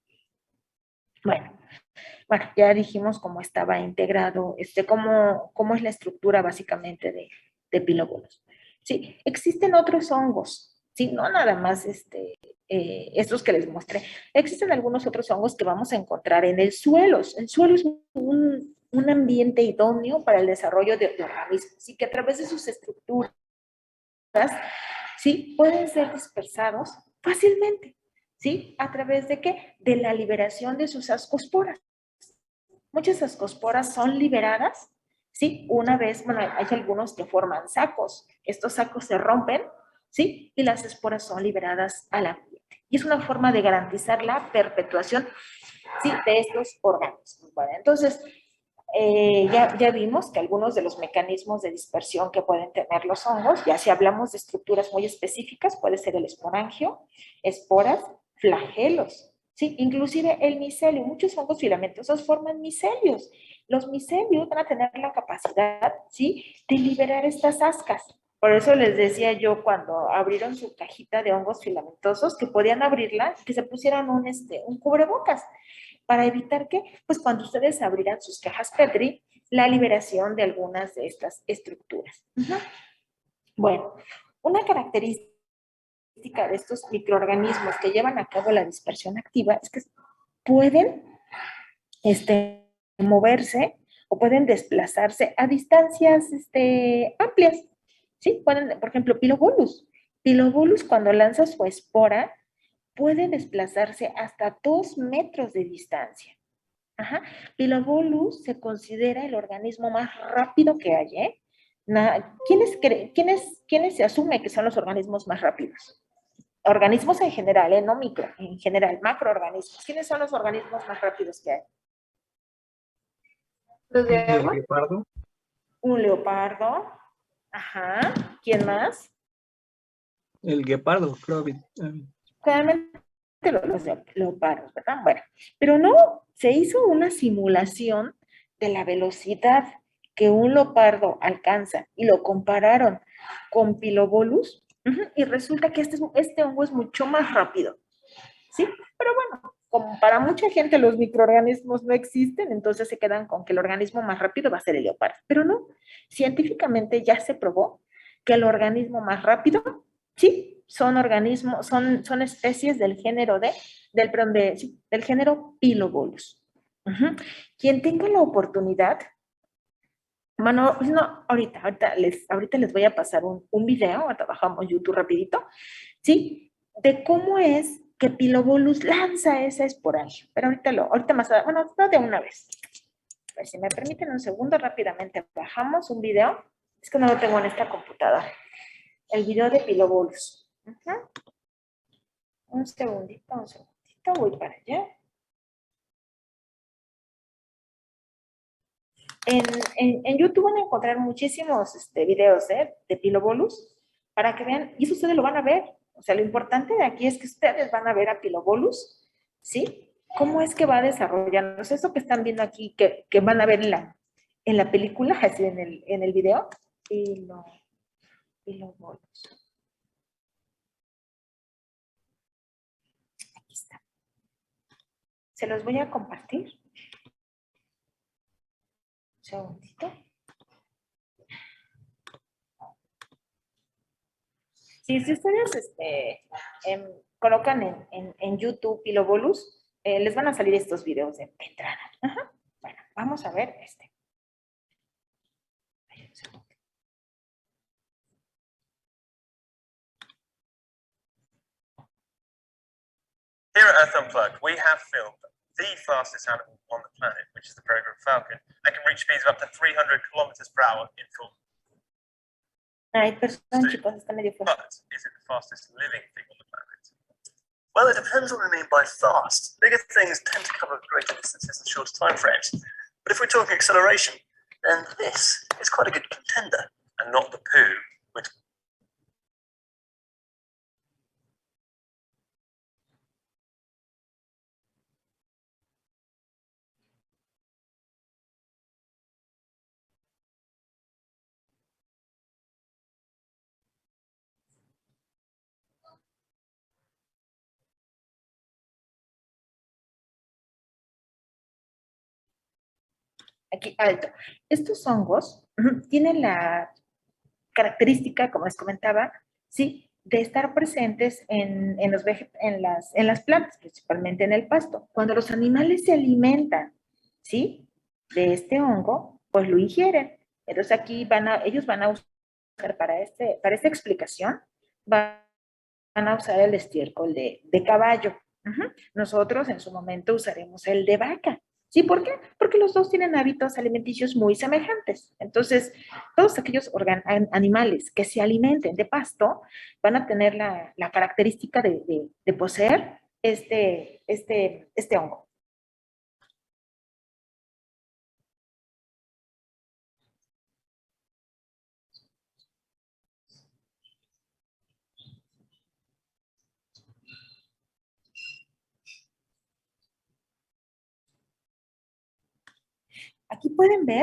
Bueno, ya dijimos cómo estaba integrado, cómo es la estructura básicamente de Pilobolus. Sí, existen otros hongos, ¿sí? No nada más estos que les mostré. Existen algunos otros hongos que vamos a encontrar en el suelo. El suelo es un ambiente idóneo para el desarrollo de organismos, así que a través de sus estructuras, ¿sí?, pueden ser dispersados fácilmente, ¿sí? ¿A través de qué? De la liberación de sus ascosporas. Muchas ascosporas son liberadas, ¿sí? Una vez, bueno, hay algunos que forman sacos. Estos sacos se rompen, ¿sí? Y las esporas son liberadas al ambiente. Y es una forma de garantizar la perpetuación, ¿sí?, de estos organismos. Bueno, entonces, ya vimos que algunos de los mecanismos de dispersión que pueden tener los hongos, ya si hablamos de estructuras muy específicas, puede ser el esporangio, esporas, flagelos, ¿sí? Inclusive el micelio. Muchos hongos filamentosos forman micelios. Los micelios van a tener la capacidad, ¿sí?, de liberar estas ascas. Por eso les decía yo cuando abrieron su cajita de hongos filamentosos que podían abrirla, que se pusieran un cubrebocas, para evitar que, pues cuando ustedes abrirán sus cajas Petri, la liberación de algunas de estas estructuras. Bueno, una característica de estos microorganismos que llevan a cabo la dispersión activa es que pueden moverse o pueden desplazarse a distancias amplias. ¿Sí? Pueden, por ejemplo, Pilobolus. Pilobolus, cuando lanza su espora, puede desplazarse hasta 2 metros de distancia. Pilobolus se considera el organismo más rápido que hay, ¿eh? ¿Quiénes se asume que son los organismos más rápidos? Organismos en general, no micro, en general, macroorganismos. ¿Quiénes son los organismos más rápidos que hay? ¿Los de ¿El agua? guepardo? Un leopardo. Ajá. ¿Quién más? El guepardo, creo. Claramente los leopardos, ¿verdad? Bueno, pero no, se hizo una simulación de la velocidad que un leopardo alcanza y lo compararon con Pilobolus, y resulta que este hongo es mucho más rápido, ¿sí? Pero bueno, como para mucha gente los microorganismos no existen, entonces se quedan con que el organismo más rápido va a ser el leopardo. Pero no, científicamente ya se probó que el organismo más rápido, sí, son organismos, son especies del género perdón, sí, del género Pilobolus. Quien tenga la oportunidad, bueno, pues no, ahorita les voy a pasar un video, ahorita bajamos YouTube rapidito, ¿sí? De cómo es que Pilobolus lanza esa esporangia. Pero ahorita más, bueno, no de una vez. A ver, si me permiten un segundo, rápidamente bajamos un video. Es que no lo tengo en esta computadora. El video de Pilobolus. Un segundito, voy para allá. En YouTube van a encontrar muchísimos videos de Pilobolus para que vean, y eso ustedes lo van a ver. O sea, lo importante de aquí es que ustedes van a ver a Pilobolus, ¿sí? ¿Cómo es que va desarrollándose? Eso que están viendo aquí, que van a ver en la película, así en el video. Pilobolus. Aquí está. Se los voy a compartir. Un segundito. Sí, si ustedes colocan en YouTube Pilobolus, les van a salir estos videos de entrada. Ajá. Bueno, vamos a ver este. Here at Earth Unplugged, we have filmed the fastest animal on the planet, which is the peregrine falcon, and can reach speeds of up to 300 kilometers per hour in full. Ay, perdón, chicos, está medio fuerte. But is it the fastest living thing on the planet? Well, it depends what we mean by fast. Bigger things tend to cover greater distances in shorter time frames. But if we're talking acceleration, then this is quite a good contender, and not the poo, which Aquí, alto. Estos hongos tienen la característica, como les comentaba, ¿sí? De estar presentes en las plantas, principalmente en el pasto. Cuando los animales se alimentan, ¿sí? De este hongo, pues lo ingieren. Entonces aquí ellos van a usar para esta explicación, van a usar el estiércol de caballo. Nosotros en su momento usaremos el de vaca. ¿Sí? ¿Por qué? Porque los dos tienen hábitos alimenticios muy semejantes. Entonces, todos aquellos animales que se alimenten de pasto van a tener la característica de poseer este hongo.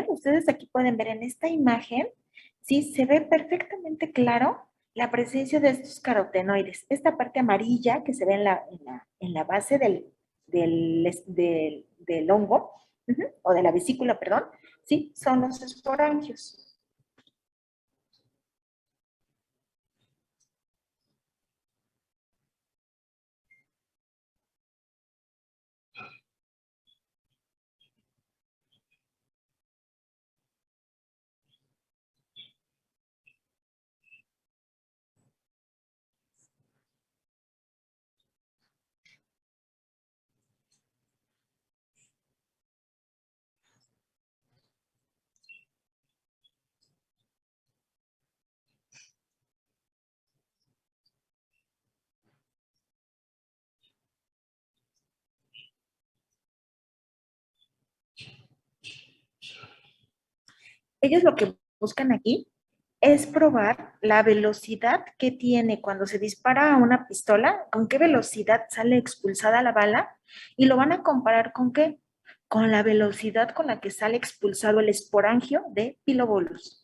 Ustedes aquí pueden ver en esta imagen, sí, se ve perfectamente claro la presencia de estos carotenoides. Esta parte amarilla que se ve en la base del hongo, o de la vesícula, perdón, sí, son los esporangios. Ellos lo que buscan aquí, es probar la velocidad que tiene cuando se dispara a una pistola, con qué velocidad sale expulsada la bala, y lo van a comparar con qué, con la velocidad con la que sale expulsado el esporangio de Pilobolus.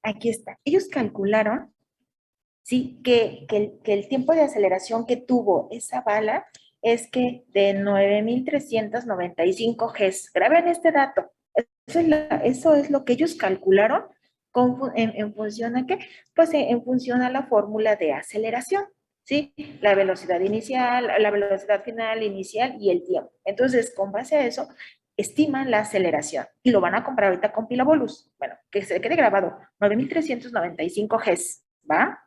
Aquí está. Ellos calcularon, sí, que el tiempo de aceleración que tuvo esa bala es que de 9.395 Gs. Graben este dato. Eso es lo que ellos calcularon en función a qué? Pues en función a la fórmula de aceleración, ¿sí? La velocidad inicial, la velocidad final inicial y el tiempo. Entonces, con base a eso, estiman la aceleración y lo van a comprar ahorita con Pilobolus. Bueno, que se quede grabado, 9.395 Gs, ¿va?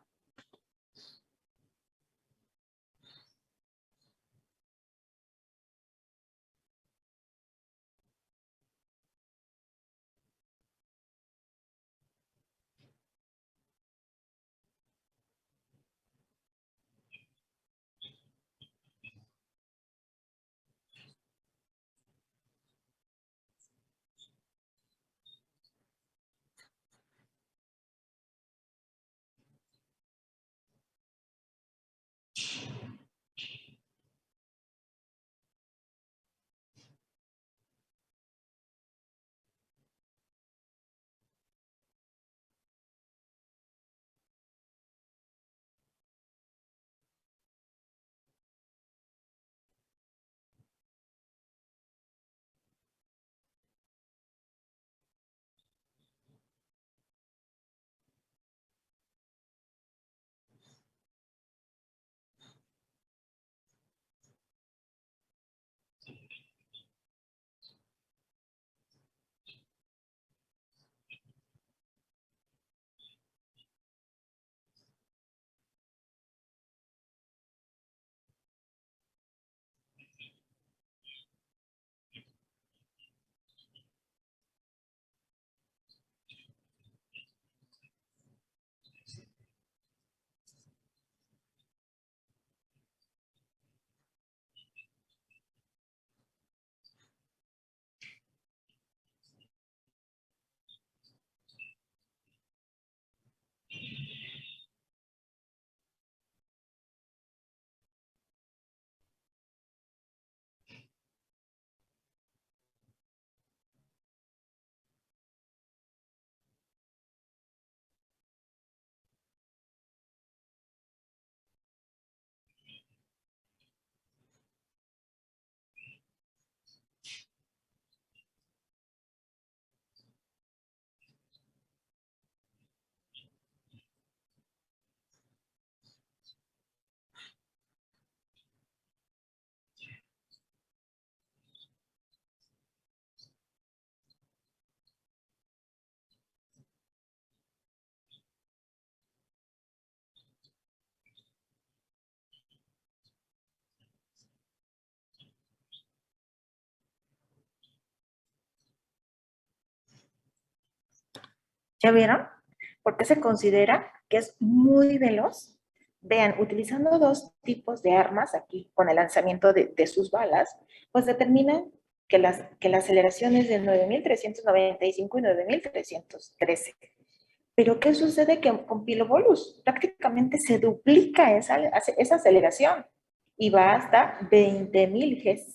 ¿Ya vieron? ¿Por qué se considera que es muy veloz? Vean, utilizando dos tipos de armas aquí con el lanzamiento de sus balas, pues determinan que la aceleración es de 9.395 y 9.313. Pero ¿qué sucede con Pilobolus? Prácticamente se duplica esa aceleración y va hasta 20.000 Gs.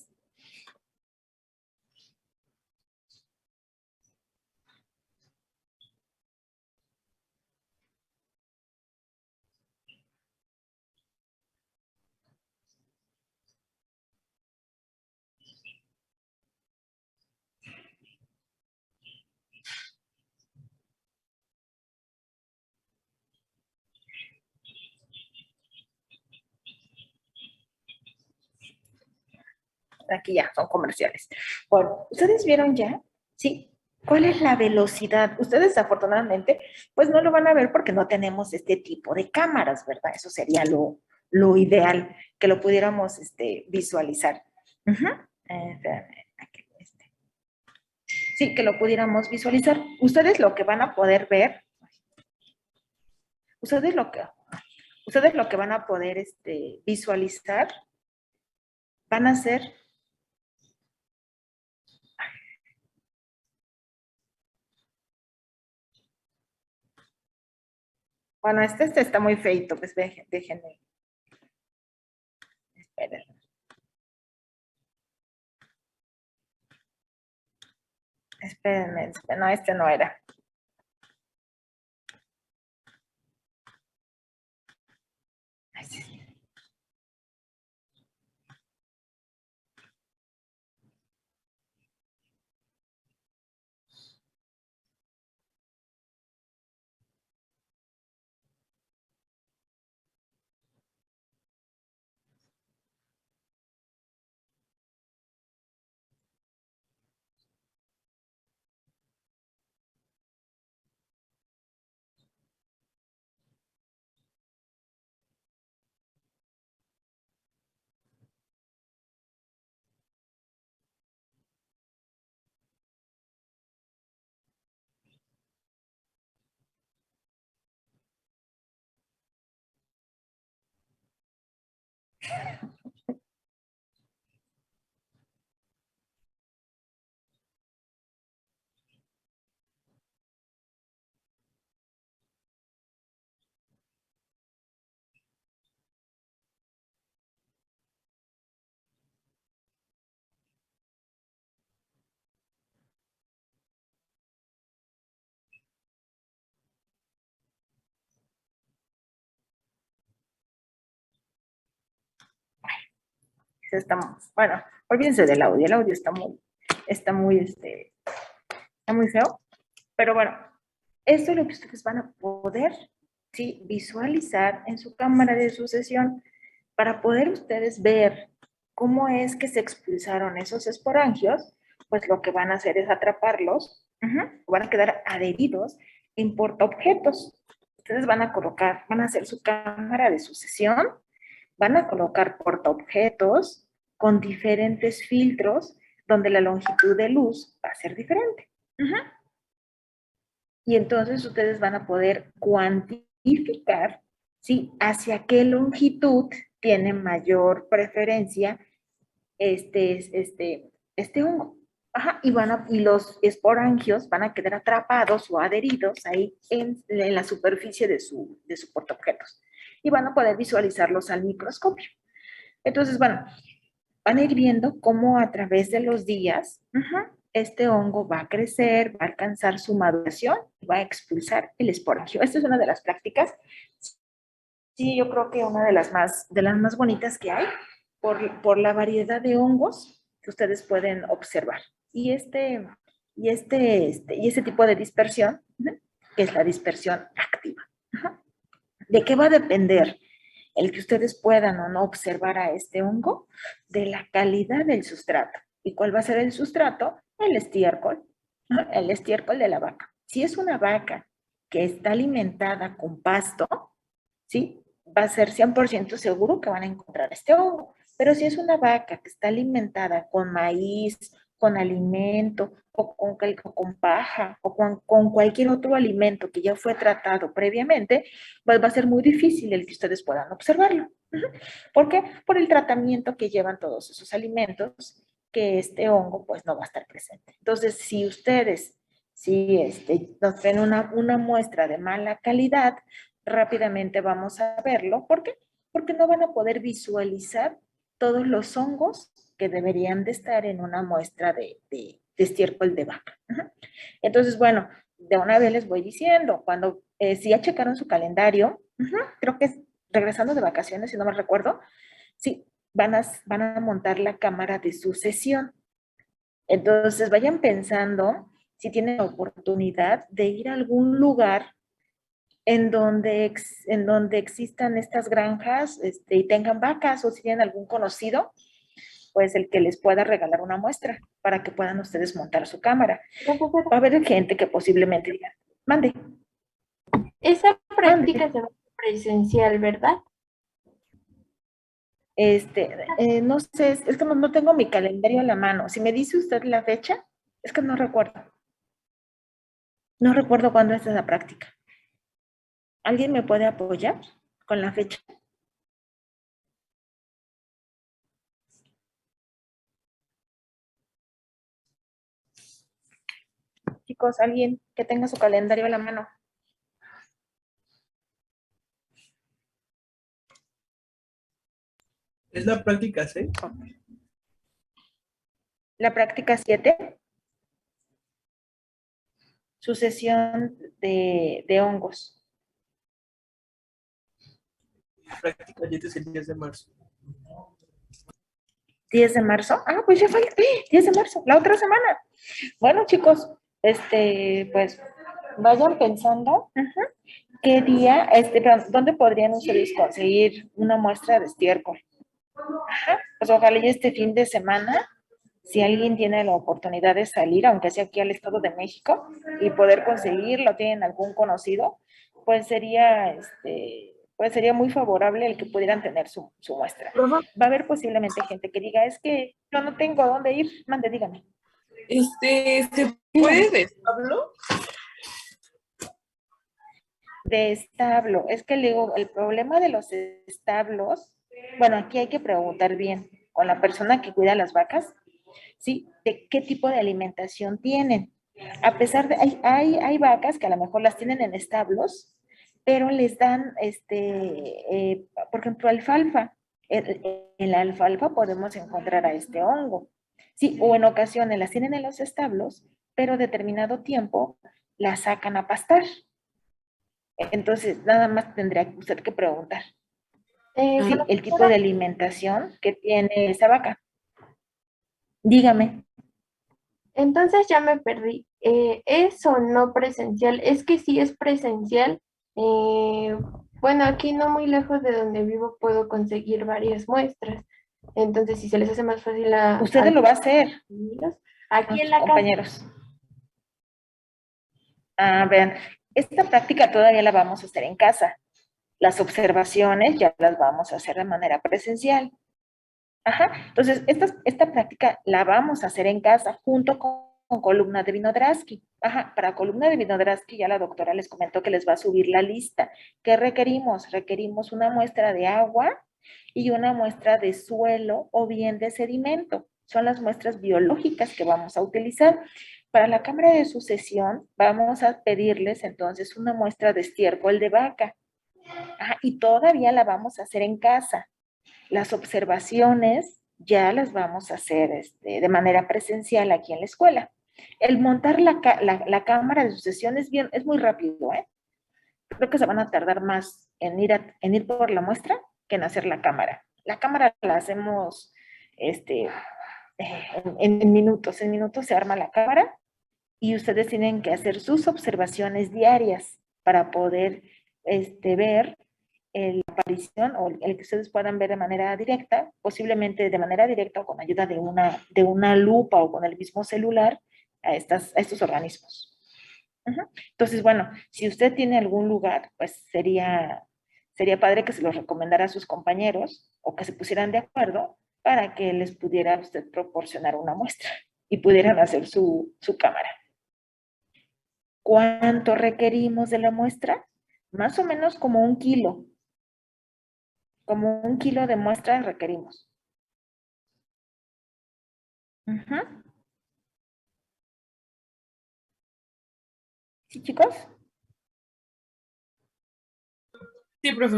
Aquí ya son comerciales. Bueno, ¿ustedes vieron ya? Sí, ¿Cuál es la velocidad? Ustedes afortunadamente, pues no lo van a ver porque no tenemos este tipo de cámaras, ¿verdad? Eso sería lo ideal, que lo pudiéramos visualizar. Ujú. Espérame, aquí, sí, que lo pudiéramos visualizar. Ustedes lo que van a poder ver, ustedes lo que, ustedes lo que van a poder visualizar van a ser, bueno, este está muy feito, pues déjenme, espérenme. Espérenme, no, este no era. Ay, sí. Estamos, bueno, olvídense del audio, el audio está muy feo, pero bueno, esto es lo que ustedes van a poder, sí, visualizar en su cámara de sucesión para poder ustedes ver cómo es que se expulsaron esos esporangios, pues lo que van a hacer es atraparlos, van a quedar adheridos en portaobjetos. Ustedes van a colocar, van a hacer su cámara de sucesión, van a colocar portaobjetos con diferentes filtros donde la longitud de luz va a ser diferente. Y entonces ustedes van a poder cuantificar, ¿sí? Hacia qué longitud tiene mayor preferencia este hongo. Ajá, y los esporangios van a quedar atrapados o adheridos ahí en la superficie de su portaobjetos. Y van a poder visualizarlos al microscopio. Entonces, bueno, van a ir viendo cómo a través de los días este hongo va a crecer, va a alcanzar su maduración y va a expulsar el esporangio. Esta es una de las prácticas, sí, yo creo que una de las más bonitas que hay por la variedad de hongos que ustedes pueden observar. Y este tipo de dispersión, que es la dispersión activa. ¿De qué va a depender el que ustedes puedan o no observar a este hongo? De la calidad del sustrato. ¿Y cuál va a ser el sustrato? El estiércol, ¿no? El estiércol de la vaca. Si es una vaca que está alimentada con pasto, ¿sí? Va a ser 100% seguro que van a encontrar este hongo. Pero si es una vaca que está alimentada con maíz, con alimento, o con paja, o con cualquier otro alimento que ya fue tratado previamente, pues va a ser muy difícil el que ustedes puedan observarlo. ¿Por qué? Por el tratamiento que llevan todos esos alimentos, que este hongo pues no va a estar presente. Entonces, si ustedes nos ven una muestra de mala calidad, rápidamente vamos a verlo. ¿Por qué? Porque no van a poder visualizar todos los hongos que deberían de estar en una muestra de estiércol de vaca. Entonces, bueno, de una vez les voy diciendo, cuando, si ya checaron su calendario, creo que es regresando de vacaciones, si no me recuerdo, sí, van a montar la cámara de sucesión. Entonces, vayan pensando si tienen la oportunidad de ir a algún lugar en donde existan estas granjas y tengan vacas, o si tienen algún conocido pues el que les pueda regalar una muestra para que puedan ustedes montar su cámara. Profesora, Va a haber gente que posiblemente diga, mande. esa práctica se va a hacer presencial, ¿verdad? No sé, es que no tengo mi calendario a la mano. Si me dice usted la fecha, es que no recuerdo. No recuerdo cuándo es esa práctica. ¿Alguien me puede apoyar con la fecha? Chicos, alguien que tenga su calendario a la mano. ¿Es la práctica 6? La práctica 7, sucesión de hongos. La práctica 7 es el 10 de marzo. 10 de marzo. Ah, pues ya falta. 10 de marzo, la otra semana. Bueno, chicos, pues vayan pensando qué día, dónde podrían ustedes conseguir una muestra de estiércol. Ajá, pues ojalá y este fin de semana, si alguien tiene la oportunidad de salir, aunque sea aquí al Estado de México, y poder conseguirlo, tienen algún conocido, pues sería muy favorable el que pudieran tener su muestra. Va a haber posiblemente gente que diga, es que yo no tengo a dónde ir. Mande, dígame. ¿Se puede de establo? De establo, es que le digo, el problema de los establos, bueno, aquí hay que preguntar bien con la persona que cuida las vacas, ¿sí? De qué tipo de alimentación tienen. A pesar de, hay vacas que a lo mejor las tienen en establos, pero les dan, por ejemplo, alfalfa. En la alfalfa podemos encontrar a este hongo. Sí, o en ocasiones las tienen en los establos, pero determinado tiempo las sacan a pastar. Entonces, nada más tendría usted que preguntar. Sí, el tipo de alimentación que tiene esa vaca. Dígame. Entonces ya me perdí. Eso no presencial, es que sí es presencial. Bueno, aquí no muy lejos de donde vivo puedo conseguir varias muestras. Entonces, si se les hace más fácil Usted lo va a hacer amigos, con aquí en sus la casa. compañeros. Ah, vean, esta práctica todavía la vamos a hacer en casa. Las observaciones ya las vamos a hacer de manera presencial. Ajá, entonces esta práctica la vamos a hacer en casa junto con columna de Vinodrasky. Ajá, para columna de Vinodrasky ya la doctora les comentó que les va a subir la lista. ¿Qué requerimos? Requerimos una muestra de agua y una muestra de suelo o bien de sedimento. Son las muestras biológicas que vamos a utilizar. Para la cámara de sucesión vamos a pedirles entonces una muestra de estiércol de vaca. Ajá, y todavía la vamos a hacer en casa. Las observaciones ya las vamos a hacer de manera presencial aquí en la escuela. El montar la cámara de sucesión es muy rápido, ¿eh? Creo que se van a tardar más en ir por la muestra que en hacer la cámara. La cámara la hacemos en minutos se arma la cámara y ustedes tienen que hacer sus observaciones diarias para poder ver la aparición o el que ustedes puedan ver de manera directa, posiblemente de manera directa o con ayuda de una lupa o con el mismo celular a estos organismos. Entonces, bueno, si usted tiene algún lugar, pues sería padre que se los recomendara a sus compañeros o que se pusieran de acuerdo para que les pudiera usted proporcionar una muestra y pudieran hacer su cámara. ¿Cuánto requerimos de la muestra? Más o menos como 1 kilo. Como 1 kilo de muestra requerimos. ¿Sí, chicos? Sí, profe.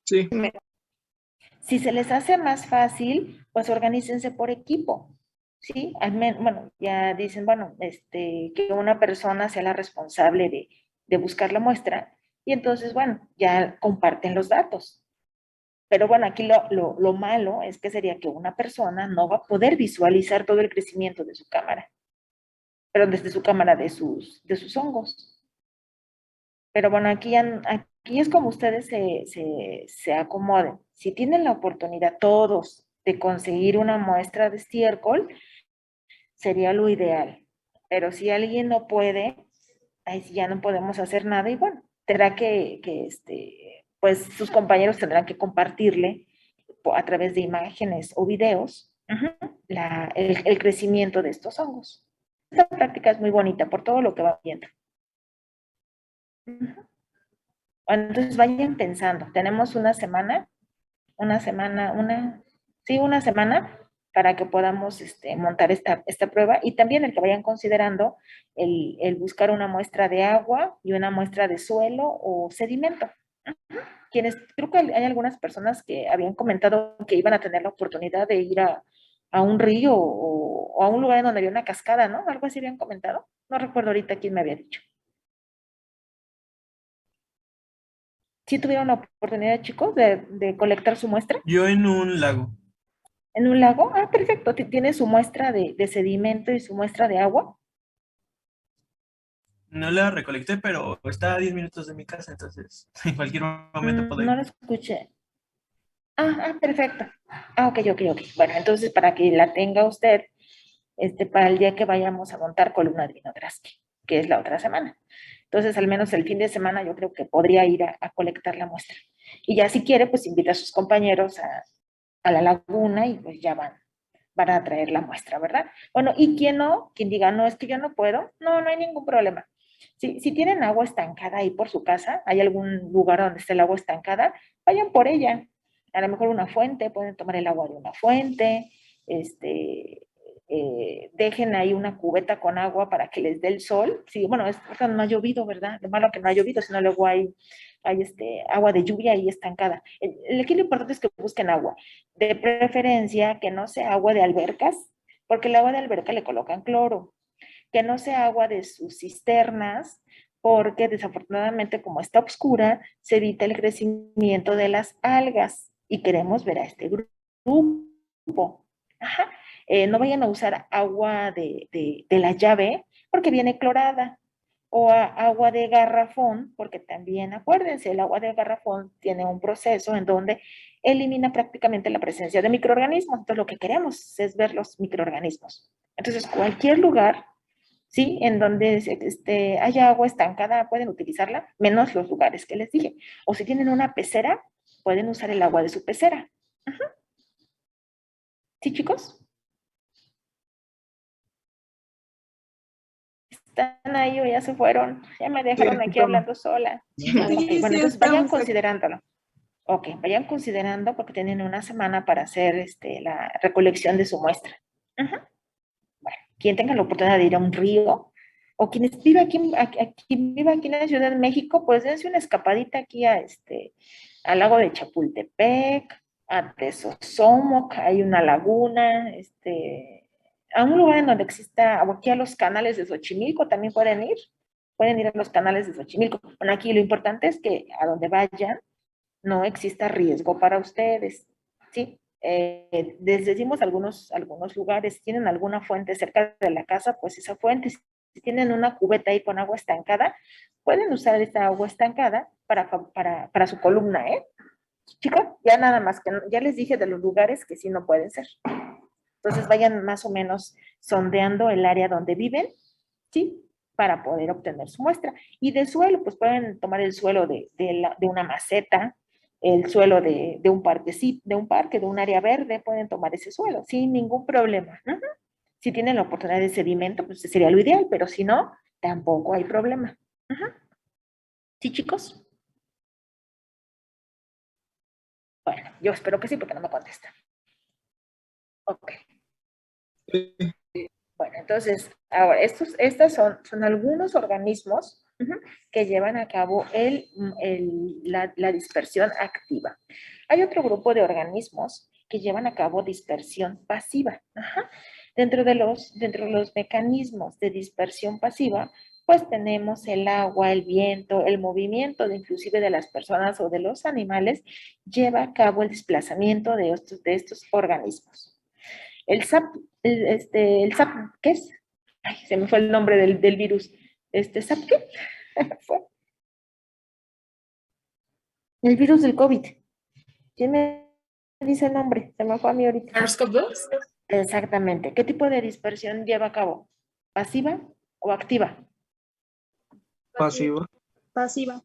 Sí. Si se les hace más fácil, pues organícense por equipo, ¿sí? Bueno, ya dicen, bueno, que una persona sea la responsable de buscar la muestra y entonces, bueno, ya comparten los datos. Pero bueno, aquí lo malo es que sería que una persona no va a poder visualizar todo el crecimiento de su cámara, pero desde su cámara de sus hongos. Pero bueno, aquí es como ustedes se acomoden. Si tienen la oportunidad todos de conseguir una muestra de estiércol sería lo ideal. Pero si alguien no puede, ahí sí ya no podemos hacer nada y bueno, tendrá pues sus compañeros tendrán que compartirle a través de imágenes o videos el crecimiento de estos hongos. Esta práctica es muy bonita por todo lo que va viendo. Entonces vayan pensando, tenemos una semana para que podamos montar esta prueba y también el que vayan considerando el buscar una muestra de agua y una muestra de suelo o sedimento. Creo que hay algunas personas que habían comentado que iban a tener la oportunidad de ir a un río o a un lugar en donde había una cascada, ¿no? Algo así habían comentado. No recuerdo ahorita quién me había dicho. ¿Sí tuvieron la oportunidad, chicos, de colectar su muestra? Yo en un lago. ¿En un lago? Ah, perfecto. ¿Tiene su muestra de sedimento y su muestra de agua? No la recolecté, pero está a 10 minutos de mi casa, entonces en cualquier momento puedo No ir. lo escuché. Perfecto. Ok. Bueno, entonces para que la tenga usted, para el día que vayamos a montar columna de Vinodrasky, que es la otra semana. Entonces, al menos el fin de semana yo creo que podría ir a colectar la muestra. Y ya si quiere, pues invita a sus compañeros a la laguna y pues ya van a traer la muestra, ¿verdad? Bueno, y quien diga, no, es que yo no puedo, no hay ningún problema. Si tienen agua estancada ahí por su casa, hay algún lugar donde esté el agua estancada, vayan por ella. A lo mejor una fuente, pueden tomar el agua de una fuente, dejen ahí una cubeta con agua para que les dé el sol. Sí, bueno, no ha llovido, ¿verdad? Lo malo que no ha llovido, sino luego hay agua de lluvia ahí estancada. Aquí lo importante es que busquen agua. De preferencia que no sea agua de albercas, porque el agua de alberca le colocan cloro. Que no sea agua de sus cisternas, porque desafortunadamente como está oscura, se evita el crecimiento de las algas y queremos ver a este grupo. No vayan a usar agua de la llave porque viene clorada o agua de garrafón, porque también acuérdense, el agua de garrafón tiene un proceso en donde elimina prácticamente la presencia de microorganismos. Entonces lo que queremos es ver los microorganismos. Entonces cualquier lugar, ¿sí? En donde haya agua estancada, pueden utilizarla, menos los lugares que les dije. O si tienen una pecera, pueden usar el agua de su pecera. ¿Sí, chicos? ¿Están ahí o ya se fueron? Ya me dejaron aquí hablando sola. Bueno, entonces vayan considerándolo. Ok, vayan considerando porque tienen una semana para hacer la recolección de su muestra. Bueno, quien tenga la oportunidad de ir a un río, o quienes viva aquí en la Ciudad de México, pues dense una escapadita aquí al lago de Chapultepec, a Tezosomoc, hay una laguna, a un lugar en donde exista, o aquí a los canales de Xochimilco también pueden ir a los canales de Xochimilco. Bueno, aquí lo importante es que a donde vayan no exista riesgo para ustedes, ¿sí? Les decimos algunos lugares, si tienen alguna fuente cerca de la casa, pues esa fuente, si tienen una cubeta ahí con agua estancada, pueden usar esta agua estancada para su columna, ¿eh? Chicos, ya nada más, ya les dije de los lugares que sí no pueden ser. Entonces vayan más o menos sondeando el área donde viven, ¿sí? Para poder obtener su muestra. Y de suelo, pues pueden tomar el suelo de una maceta, el suelo de un parque, de un área verde, pueden tomar ese suelo sin ningún problema. Si tienen la oportunidad de sedimento, pues sería lo ideal, pero si no, tampoco hay problema. ¿Sí, chicos? Bueno, yo espero que sí, porque no me contestan. Ok. Bueno, entonces, ahora, estos son algunos organismos que llevan a cabo la dispersión activa. Hay otro grupo de organismos que llevan a cabo dispersión pasiva. Dentro de los mecanismos de dispersión pasiva, pues tenemos el agua, el viento, el movimiento inclusive de las personas o de los animales, lleva a cabo el desplazamiento de estos organismos. El SAP, ¿qué es? Ay, se me fue el nombre del virus. ¿SAP qué? Fue el virus del COVID. ¿Quién me dice el nombre, se me fue a mí ahorita. SARS-CoV-2. Exactamente. ¿Qué tipo de dispersión lleva a cabo? ¿Pasiva o activa? Pasiva. Pasiva.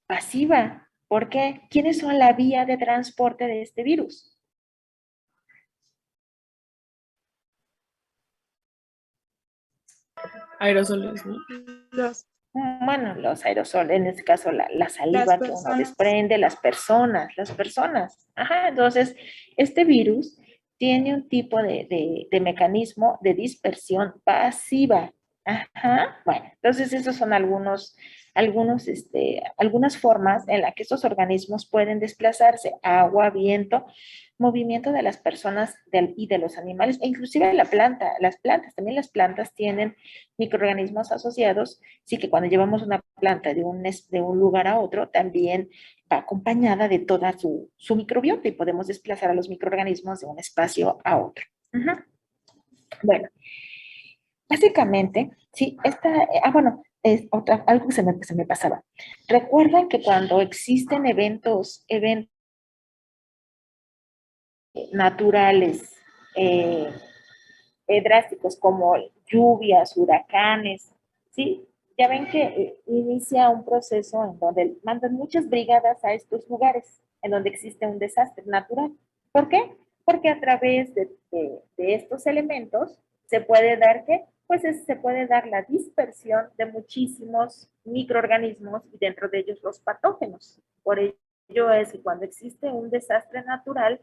Pasiva. ¿Por qué? ¿Quiénes son la vía de transporte de este virus? Aerosoles, ¿no? Bueno, los aerosoles, en este caso la saliva Las que uno personas. desprende, las personas. Ajá, entonces, este virus tiene un tipo de mecanismo de dispersión pasiva. Ajá, bueno, entonces esos son algunas formas en las que estos organismos pueden desplazarse: agua, viento, movimiento de las personas y de los animales, e inclusive las plantas, también las plantas tienen microorganismos asociados. Sí, que cuando llevamos una planta de un lugar a otro, también va acompañada de toda su microbiota y podemos desplazar a los microorganismos de un espacio a otro. Ujú. Bueno, básicamente, sí, bueno, es algo que se me pasaba. Recuerdan que cuando existen eventos naturales, eh, drásticos como lluvias, huracanes, ¿sí? Ya ven que inicia un proceso en donde mandan muchas brigadas a estos lugares, en donde existe un desastre natural. ¿Por qué? Porque a través de estos elementos se puede dar que, pues se puede dar la dispersión de muchísimos microorganismos y dentro de ellos los patógenos. Por ello es que cuando existe un desastre natural,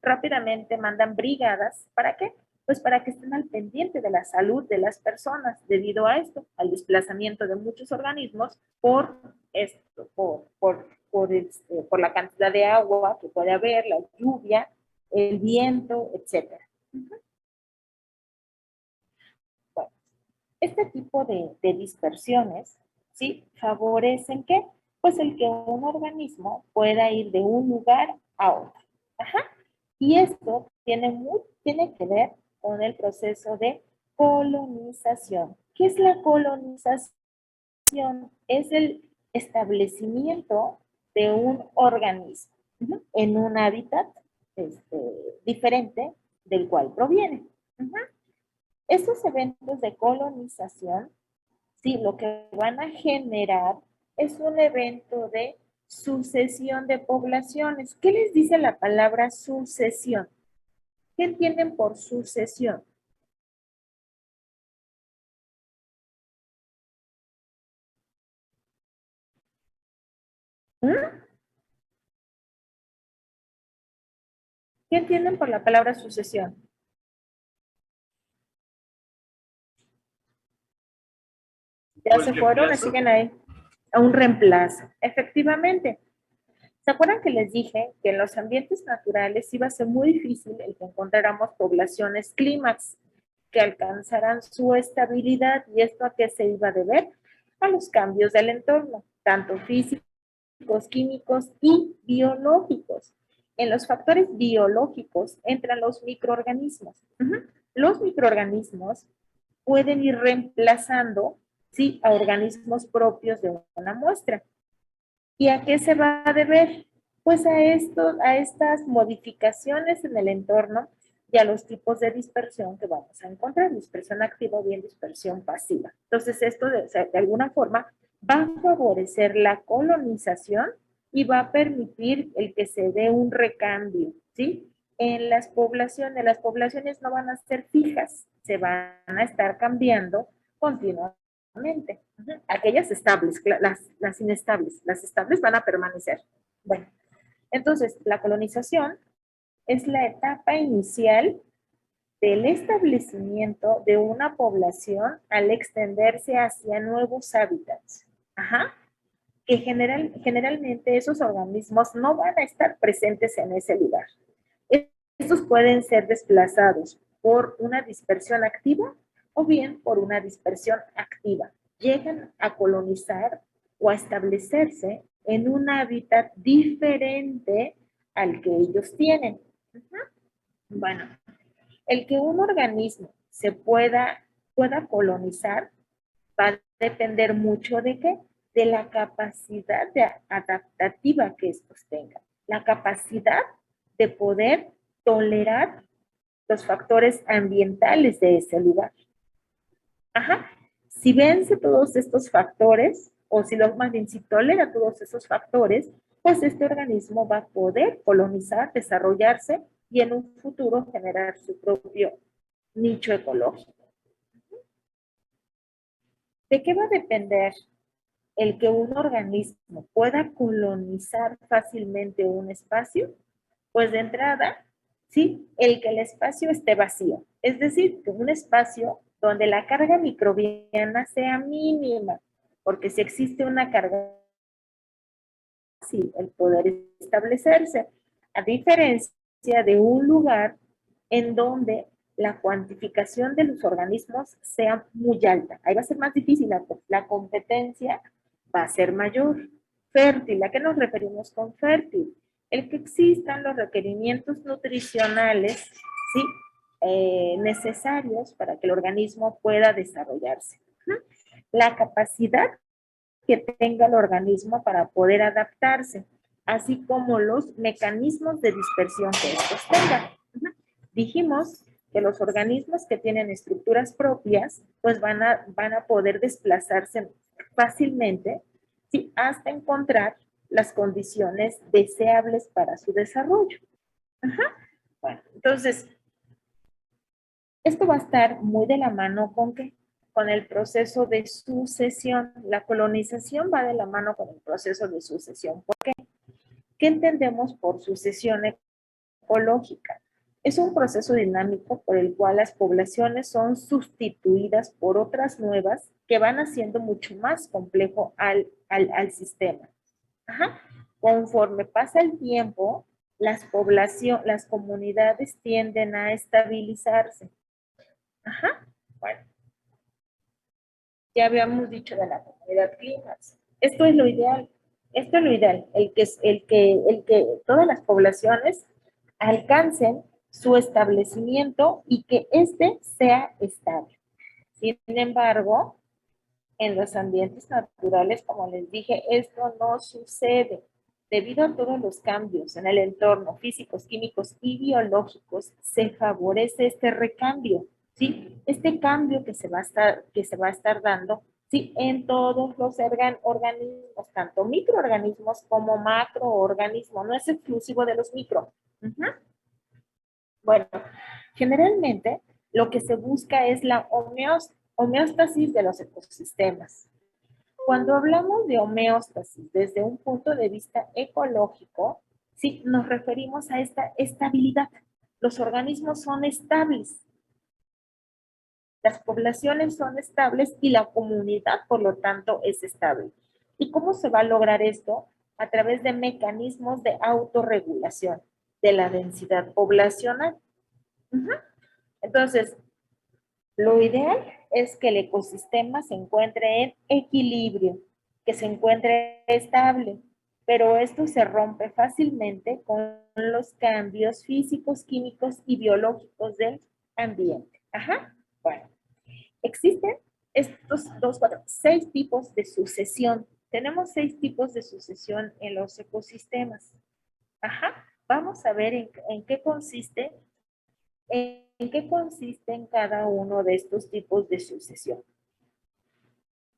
rápidamente mandan brigadas. ¿Para qué? Pues para que estén al pendiente de la salud de las personas debido a esto, al desplazamiento de muchos organismos por esto, por la cantidad de agua que puede haber, la lluvia, el viento, etcétera. Bueno, este tipo de dispersiones, ¿sí? Favorecen que, pues el que un organismo pueda ir de un lugar a otro. Ajá. Y esto tiene que ver con el proceso de colonización. ¿Qué es la colonización? Es el establecimiento de un organismo en un hábitat diferente del cual proviene. Estos eventos de colonización, sí, lo que van a generar es un evento de sucesión de poblaciones. ¿Qué les dice la palabra sucesión? ¿Qué entienden por sucesión? ¿Mm? ¿Qué entienden por la palabra sucesión? Ya se fueron, siguen ahí. A un reemplazo. Efectivamente. ¿Se acuerdan que les dije que en los ambientes naturales iba a ser muy difícil el que encontráramos poblaciones clímax que alcanzaran su estabilidad? ¿Y esto a qué se iba a deber? A los cambios del entorno, tanto físicos, químicos y biológicos. En los factores biológicos entran los microorganismos. Los microorganismos pueden ir reemplazando, ¿sí?, a organismos propios de una muestra. ¿Y a qué se va a deber? Pues a estas modificaciones en el entorno y a los tipos de dispersión que vamos a encontrar, dispersión activa o bien dispersión pasiva. Entonces, esto de alguna forma va a favorecer la colonización y va a permitir el que se dé un recambio, ¿sí? En las poblaciones no van a ser fijas, se van a estar cambiando continuamente. Aquellas estables, las inestables, las estables van a permanecer. Bueno, entonces la colonización es la etapa inicial del establecimiento de una población al extenderse hacia nuevos hábitats. Ajá. Que generalmente esos organismos no van a estar presentes en ese lugar. Estos pueden ser desplazados por una dispersión activa o bien por una dispersión activa. Llegan a colonizar o a establecerse en un hábitat diferente al que ellos tienen. Bueno, el que un organismo se pueda colonizar va a depender mucho de qué, de la capacidad adaptativa que estos tengan. La capacidad de poder tolerar los factores ambientales de ese lugar. Ajá. Si vence todos estos factores, o si más bien si tolera todos esos factores, pues este organismo va a poder colonizar, desarrollarse y en un futuro generar su propio nicho ecológico. ¿De qué va a depender el que un organismo pueda colonizar fácilmente un espacio? Pues de entrada, sí, el que el espacio esté vacío. Es decir, que un espacio donde la carga microbiana sea mínima, porque si existe una carga, sí, el poder establecerse, a diferencia de un lugar en donde la cuantificación de los organismos sea muy alta. Ahí va a ser más difícil, la competencia va a ser mayor. Fértil, ¿a qué nos referimos con fértil? El que existan los requerimientos nutricionales, ¿sí? Necesarios para que el organismo pueda desarrollarse. La capacidad que tenga el organismo para poder adaptarse, así como los mecanismos de dispersión que estos tengan. Dijimos que los organismos que tienen estructuras propias, pues van a poder desplazarse fácilmente, ¿sí? Hasta encontrar las condiciones deseables para su desarrollo. Bueno, entonces, esto va a estar muy de la mano con ¿qué? Con el proceso de sucesión. La colonización va de la mano con el proceso de sucesión. ¿Por qué? ¿Qué entendemos por sucesión ecológica? Es un proceso dinámico por el cual las poblaciones son sustituidas por otras nuevas que van haciendo mucho más complejo al sistema. Ajá. Conforme pasa el tiempo, las comunidades tienden a estabilizarse. Ajá. Bueno. Ya habíamos dicho de la comunidad clímax. Esto es lo ideal. Esto es lo ideal. El que todas las poblaciones alcancen su establecimiento y que éste sea estable. Sin embargo, en los ambientes naturales, como les dije, esto no sucede. Debido a todos los cambios en el entorno físicos, químicos y biológicos, se favorece este recambio, ¿sí? Este cambio que se va a estar dando, ¿sí? En todos los organismos, tanto microorganismos como macroorganismos, no es exclusivo de los micro. Bueno, generalmente lo que se busca es la homeostasis de los ecosistemas. Cuando hablamos de homeostasis desde un punto de vista ecológico, sí, nos referimos a esta estabilidad. Los organismos son estables, las poblaciones son estables y la comunidad, por lo tanto, es estable. ¿Y cómo se va a lograr esto? A través de mecanismos de autorregulación de la densidad poblacional. Entonces, lo ideal es que el ecosistema se encuentre en equilibrio, que se encuentre estable, pero esto se rompe fácilmente con los cambios físicos, químicos y biológicos del ambiente. Bueno, existen estos 6 tipos de sucesión. Tenemos 6 tipos de sucesión en los ecosistemas. Vamos a ver en qué consiste. ¿En qué consisten cada uno de estos tipos de sucesión?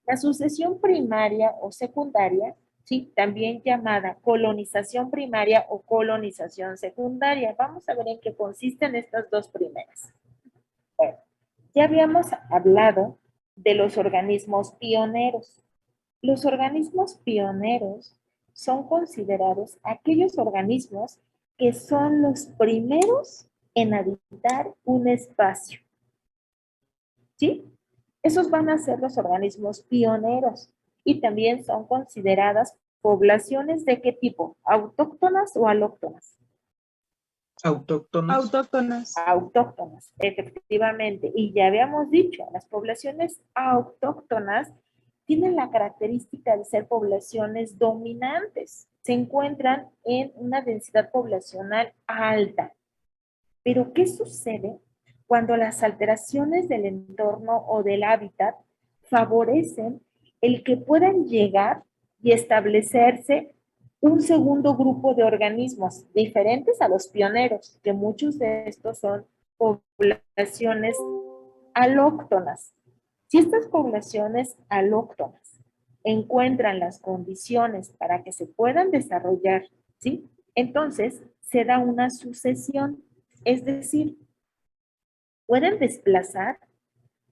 La sucesión primaria o secundaria, ¿sí? También llamada colonización primaria o colonización secundaria. Vamos a ver en qué consisten estas dos primeras. Bueno, ya habíamos hablado de los organismos pioneros. Los organismos pioneros son considerados aquellos organismos que son los primeros en habitar un espacio. ¿Sí? Esos van a ser los organismos pioneros y también son consideradas poblaciones de qué tipo, autóctonas o alóctonas. Autóctonas. Autóctonas. Autóctonas, efectivamente. Y ya habíamos dicho, las poblaciones autóctonas tienen la característica de ser poblaciones dominantes. Se encuentran en una densidad poblacional alta. Pero, ¿qué sucede cuando las alteraciones del entorno o del hábitat favorecen el que puedan llegar y establecerse un segundo grupo de organismos diferentes a los pioneros, que muchos de estos son poblaciones alóctonas. Si estas poblaciones alóctonas encuentran las condiciones para que se puedan desarrollar, ¿sí? Entonces se da una sucesión, es decir, pueden desplazar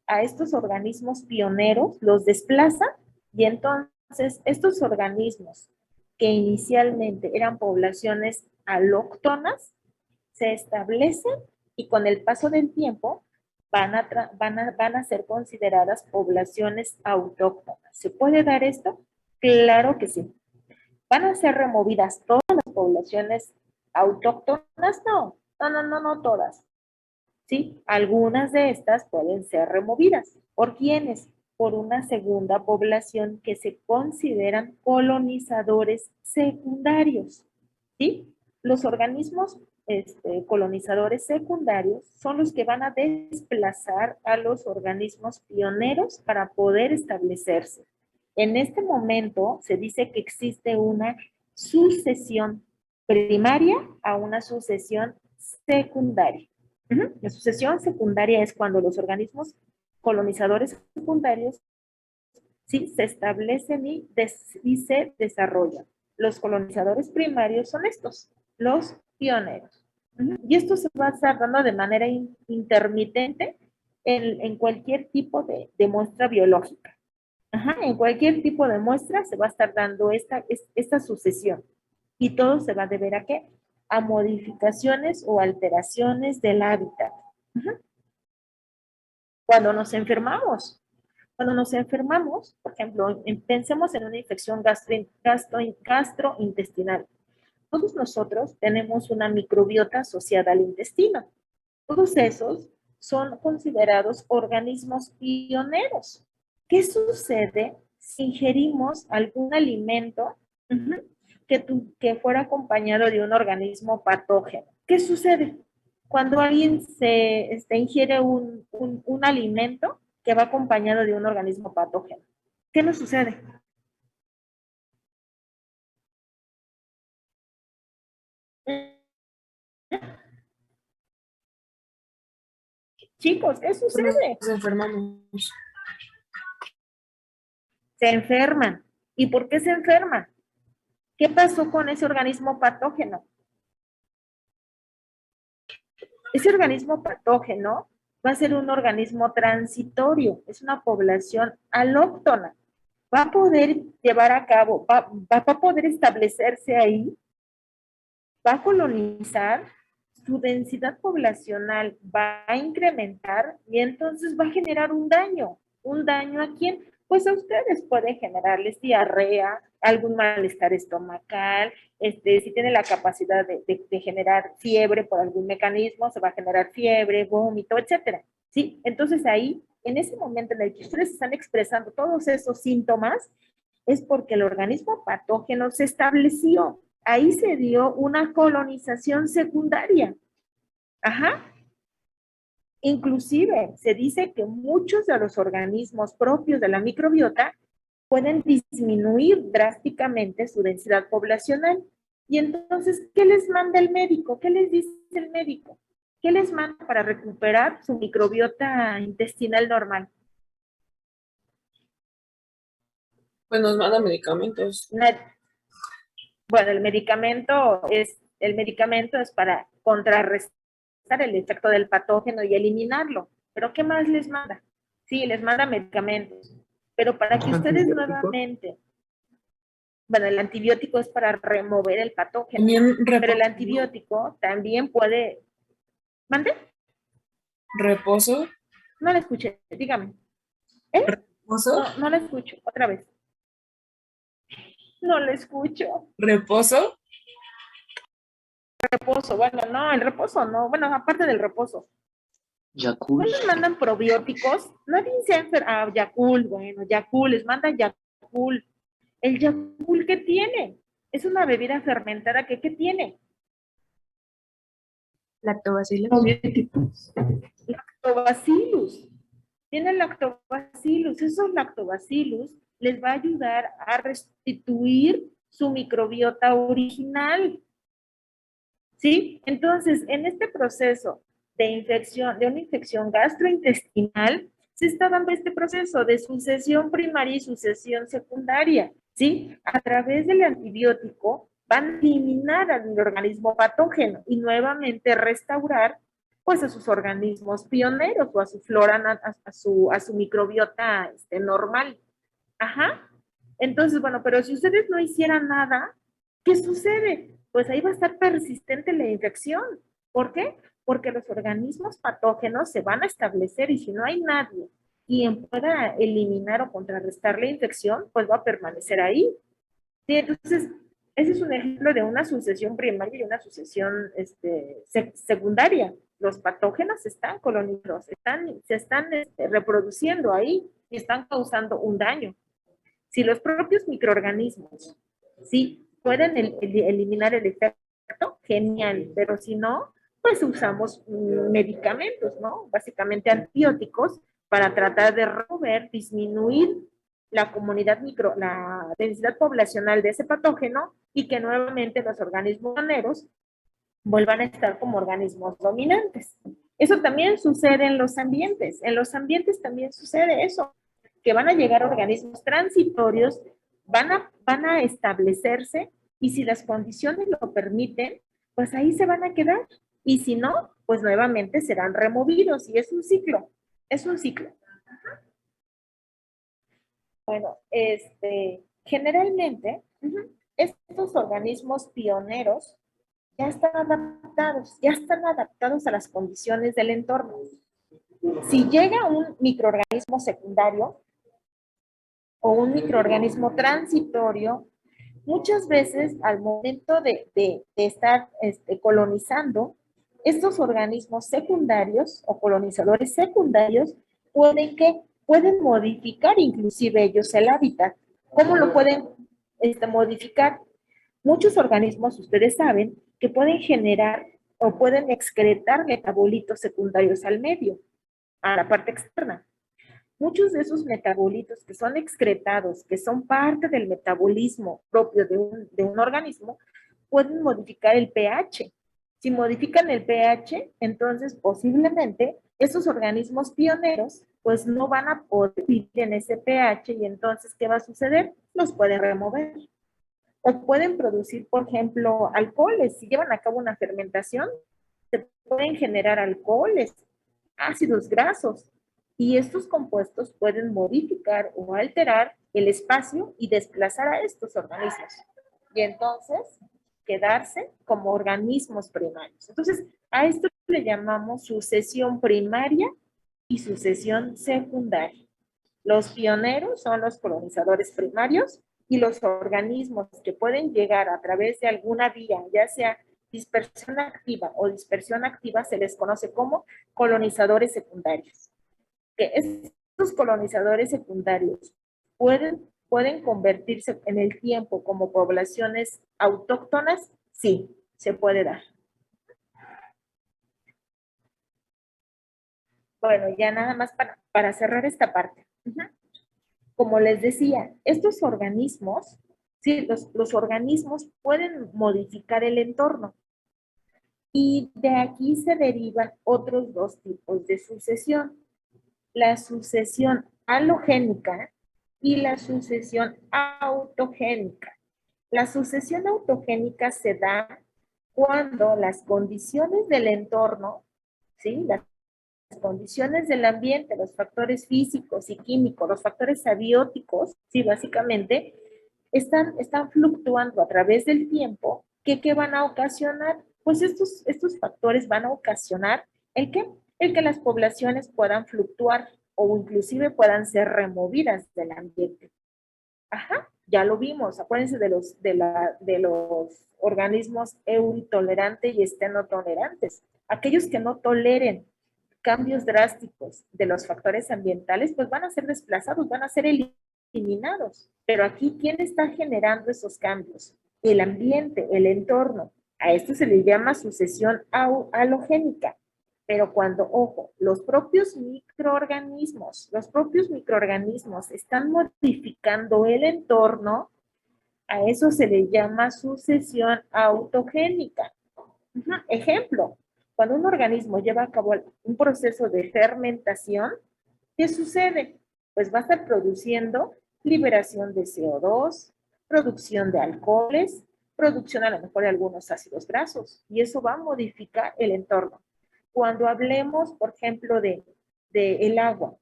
a estos organismos pioneros, los desplazan y entonces estos organismos que inicialmente eran poblaciones alóctonas se establecen y con el paso del tiempo van a ser consideradas poblaciones autóctonas. ¿Se puede dar esto? Claro que sí. ¿Van a ser removidas todas las poblaciones autóctonas? No todas. ¿Sí? Algunas de estas pueden ser removidas. ¿Por quiénes? Por una segunda población que se consideran colonizadores secundarios. ¿Sí? Los organismos colonizadores secundarios son los que van a desplazar a los organismos pioneros para poder establecerse. En este momento se dice que existe una sucesión primaria a una sucesión secundaria. La sucesión secundaria es cuando los organismos colonizadores secundarios sí se establecen y se desarrollan. Los colonizadores primarios son estos, los pioneros. Y esto se va a estar dando de manera intermitente en cualquier tipo de muestra biológica. En cualquier tipo de muestra se va a estar dando esta sucesión. Y todo se va a deber ¿a qué? A modificaciones o alteraciones del hábitat. Cuando nos enfermamos, por ejemplo, pensemos en una infección gastrointestinal. Todos nosotros tenemos una microbiota asociada al intestino. Todos esos son considerados organismos pioneros. ¿Qué sucede si ingerimos algún alimento que fuera acompañado de un organismo patógeno? ¿Qué sucede? Cuando alguien se ingiere un alimento que va acompañado de un organismo patógeno, ¿qué nos sucede? Chicos, ¿qué sucede? Nos enfermamos. Se enferman. ¿Y por qué se enferman? ¿Qué pasó con ese organismo patógeno? Ese organismo patógeno va a ser un organismo transitorio, es una población alóctona. Va a poder llevar a cabo, va a poder establecerse ahí, va a colonizar, su densidad poblacional va a incrementar y entonces va a generar un daño. ¿Un daño a quién? Pues a ustedes puede generarles diarrea, algún malestar estomacal, si tiene la capacidad de generar fiebre por algún mecanismo, se va a generar fiebre, vómito, etcétera. ¿Sí? Entonces ahí, en ese momento en el que ustedes están expresando todos esos síntomas, es porque el organismo patógeno se estableció. Ahí se dio una colonización secundaria. Inclusive se dice que muchos de los organismos propios de la microbiota pueden disminuir drásticamente su densidad poblacional. Y entonces, ¿qué les manda el médico? ¿Qué les dice el médico? ¿Qué les manda para recuperar su microbiota intestinal normal? Pues nos manda medicamentos. Bueno, el medicamento es para contrarrestar el efecto del patógeno y eliminarlo. ¿Pero qué más les manda? Sí, les manda medicamentos. Pero para que ustedes nuevamente... Bueno, el antibiótico es para remover el patógeno. Pero el antibiótico también puede... ¿Mande? ¿Reposo? No la escuché, dígame. ¿Eh? ¿Reposo? No la escucho, otra vez. No la escucho. ¿Reposo? Reposo, bueno, no, el reposo no. Bueno, aparte del reposo. Yakult. ¿No les mandan probióticos? Nadie se ha enfermado. Yakult, bueno, Yakult, les mandan Yakult. ¿El Yakult qué tiene? Es una bebida fermentada que ¿qué tiene? Lactobacillus. Lactobacillus. Tiene lactobacillus. Esos lactobacillus les va a ayudar a restituir su microbiota original. ¿Sí? Entonces, en este proceso de infección, de una infección gastrointestinal, se está dando este proceso de sucesión primaria y sucesión secundaria, ¿sí? A través del antibiótico van a eliminar al organismo patógeno y nuevamente restaurar pues a sus organismos pioneros o a su flora, a su microbiota normal. Ajá. Entonces, bueno, pero si ustedes no hicieran nada, ¿qué sucede? Pues ahí va a estar persistente la infección. ¿Por qué? Porque los organismos patógenos se van a establecer y si no hay nadie quien pueda eliminar o contrarrestar la infección, pues va a permanecer ahí. Sí, entonces, ese es un ejemplo de una sucesión primaria y una sucesión secundaria. Los patógenos están colonizados, se están reproduciendo ahí y están causando un daño. Si los propios microorganismos, sí, pueden eliminar el efecto, genial, pero si no, pues usamos medicamentos, ¿no? Básicamente antibióticos para tratar de remover, disminuir la la densidad poblacional de ese patógeno y que nuevamente los organismos pioneros vuelvan a estar como organismos dominantes. Eso también sucede en los ambientes. En los ambientes también sucede eso, que van a llegar organismos transitorios, van a establecerse y si las condiciones lo permiten, pues ahí se van a quedar. Y si no, pues nuevamente serán removidos y es un ciclo. Es un ciclo. Bueno, generalmente, estos organismos pioneros ya están adaptados a las condiciones del entorno. Si llega un microorganismo secundario o un microorganismo transitorio, muchas veces al momento de estar colonizando, estos organismos secundarios o colonizadores secundarios pueden modificar inclusive ellos el hábitat. ¿Cómo lo pueden modificar? Muchos organismos, ustedes saben, que pueden generar o pueden excretar metabolitos secundarios al medio, a la parte externa. Muchos de esos metabolitos que son excretados, que son parte del metabolismo propio de un organismo, pueden modificar el pH. Si modifican el pH, entonces posiblemente esos organismos pioneros pues no van a poder vivir en ese pH y entonces, ¿qué va a suceder? Los pueden remover. O pueden producir, por ejemplo, alcoholes. Si llevan a cabo una fermentación, se pueden generar alcoholes, ácidos grasos. Y estos compuestos pueden modificar o alterar el espacio y desplazar a estos organismos. Y entonces, quedarse como organismos primarios. Entonces, a esto le llamamos sucesión primaria y sucesión secundaria. Los pioneros son los colonizadores primarios y los organismos que pueden llegar a través de alguna vía, ya sea dispersión activa o dispersión activa, se les conoce como colonizadores secundarios. Que estos colonizadores secundarios pueden convertirse en el tiempo como poblaciones autóctonas, sí, se puede dar. Bueno, ya nada más para cerrar esta parte. Como les decía, estos organismos, sí, los organismos pueden modificar el entorno. Y de aquí se derivan otros dos tipos de sucesión. La sucesión halogénica y la sucesión autogénica. La sucesión autogénica se da cuando las condiciones del entorno, ¿sí? Las condiciones del ambiente, los factores físicos y químicos, los factores abióticos, sí, básicamente, están fluctuando a través del tiempo, ¿qué van a ocasionar? Pues estos factores van a ocasionar el que las poblaciones puedan fluctuar o inclusive puedan ser removidas del ambiente. Ajá, ya lo vimos, acuérdense de los organismos euritolerantes y estenotolerantes. Aquellos que no toleren cambios drásticos de los factores ambientales, pues van a ser desplazados, van a ser eliminados. Pero aquí, ¿quién está generando esos cambios? El ambiente, el entorno. A esto se le llama sucesión halogénica. Pero cuando, ojo, los propios microorganismos están modificando el entorno, A eso se le llama sucesión autogénica. Ejemplo, cuando un organismo lleva a cabo un proceso de fermentación, ¿qué sucede? Pues va a estar produciendo liberación de CO2, producción de alcoholes, producción a lo mejor de algunos ácidos grasos, y eso va a modificar el entorno. Cuando hablemos, por ejemplo, de el agua,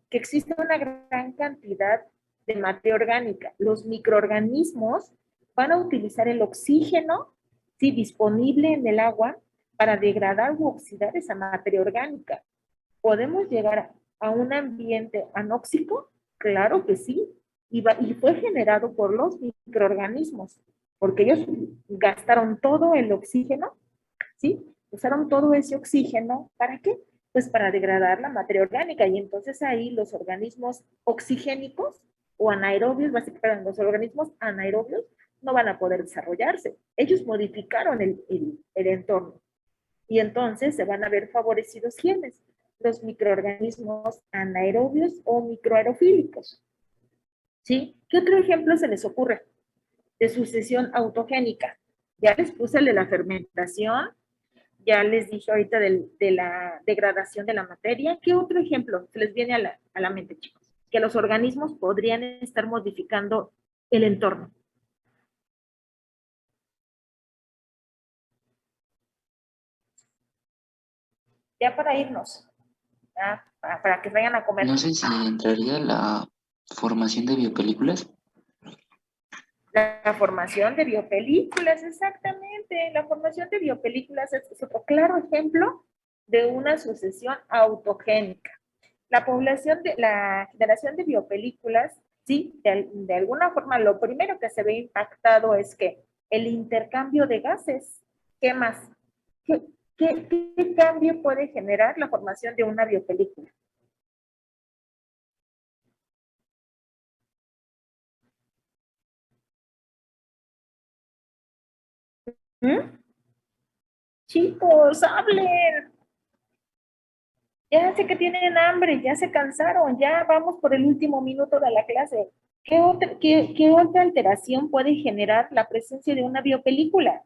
que existe una gran cantidad de materia orgánica, los microorganismos van a utilizar el oxígeno, sí, disponible en el agua para degradar u oxidar esa materia orgánica. ¿Podemos llegar a un ambiente anóxico? Claro que sí, y fue generado por los microorganismos, porque ellos gastaron todo el oxígeno, ¿sí? Usaron todo ese oxígeno, ¿para qué? Pues para degradar la materia orgánica, y entonces ahí los organismos oxigénicos o anaerobios, básicamente los organismos anaerobios no van a poder desarrollarse. Ellos modificaron el entorno, y entonces se van a ver favorecidos ¿quiénes? Los microorganismos anaerobios o microaerofílicos. ¿Sí? ¿Qué otro ejemplo se les ocurre de sucesión autogénica? Ya les puse el de la fermentación, ya les dije ahorita de la degradación de la materia. ¿Qué otro ejemplo se les viene a la mente, chicos? Que los organismos podrían estar modificando el entorno. Ya para irnos, ¿ya? Para que vayan a comer. No sé si entraría la formación de biopelículas. La formación de biopelículas, exactamente. La formación de biopelículas es otro claro ejemplo de una sucesión autogénica. La generación de biopelículas, sí, de alguna forma, lo primero que se ve impactado es que el intercambio de gases. ¿Qué más? ¿Qué cambio puede generar la formación de una biopelícula? Chicos, hablen. Ya sé que tienen hambre, ya se cansaron, ya vamos por el último minuto de la clase. ¿Qué otra alteración puede generar la presencia de una biopelícula?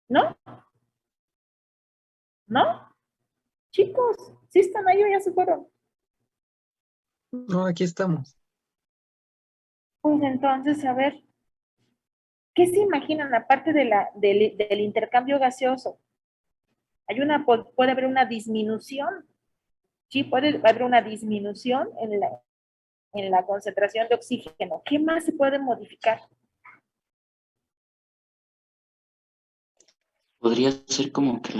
¿No? ¿No? Chicos, ¿sí están ahí o ya se fueron? No, aquí estamos. Pues entonces, a ver, ¿qué se imaginan aparte del intercambio gaseoso? Puede haber una disminución, sí, puede haber una disminución en la concentración de oxígeno. ¿Qué más se puede modificar? Podría ser como que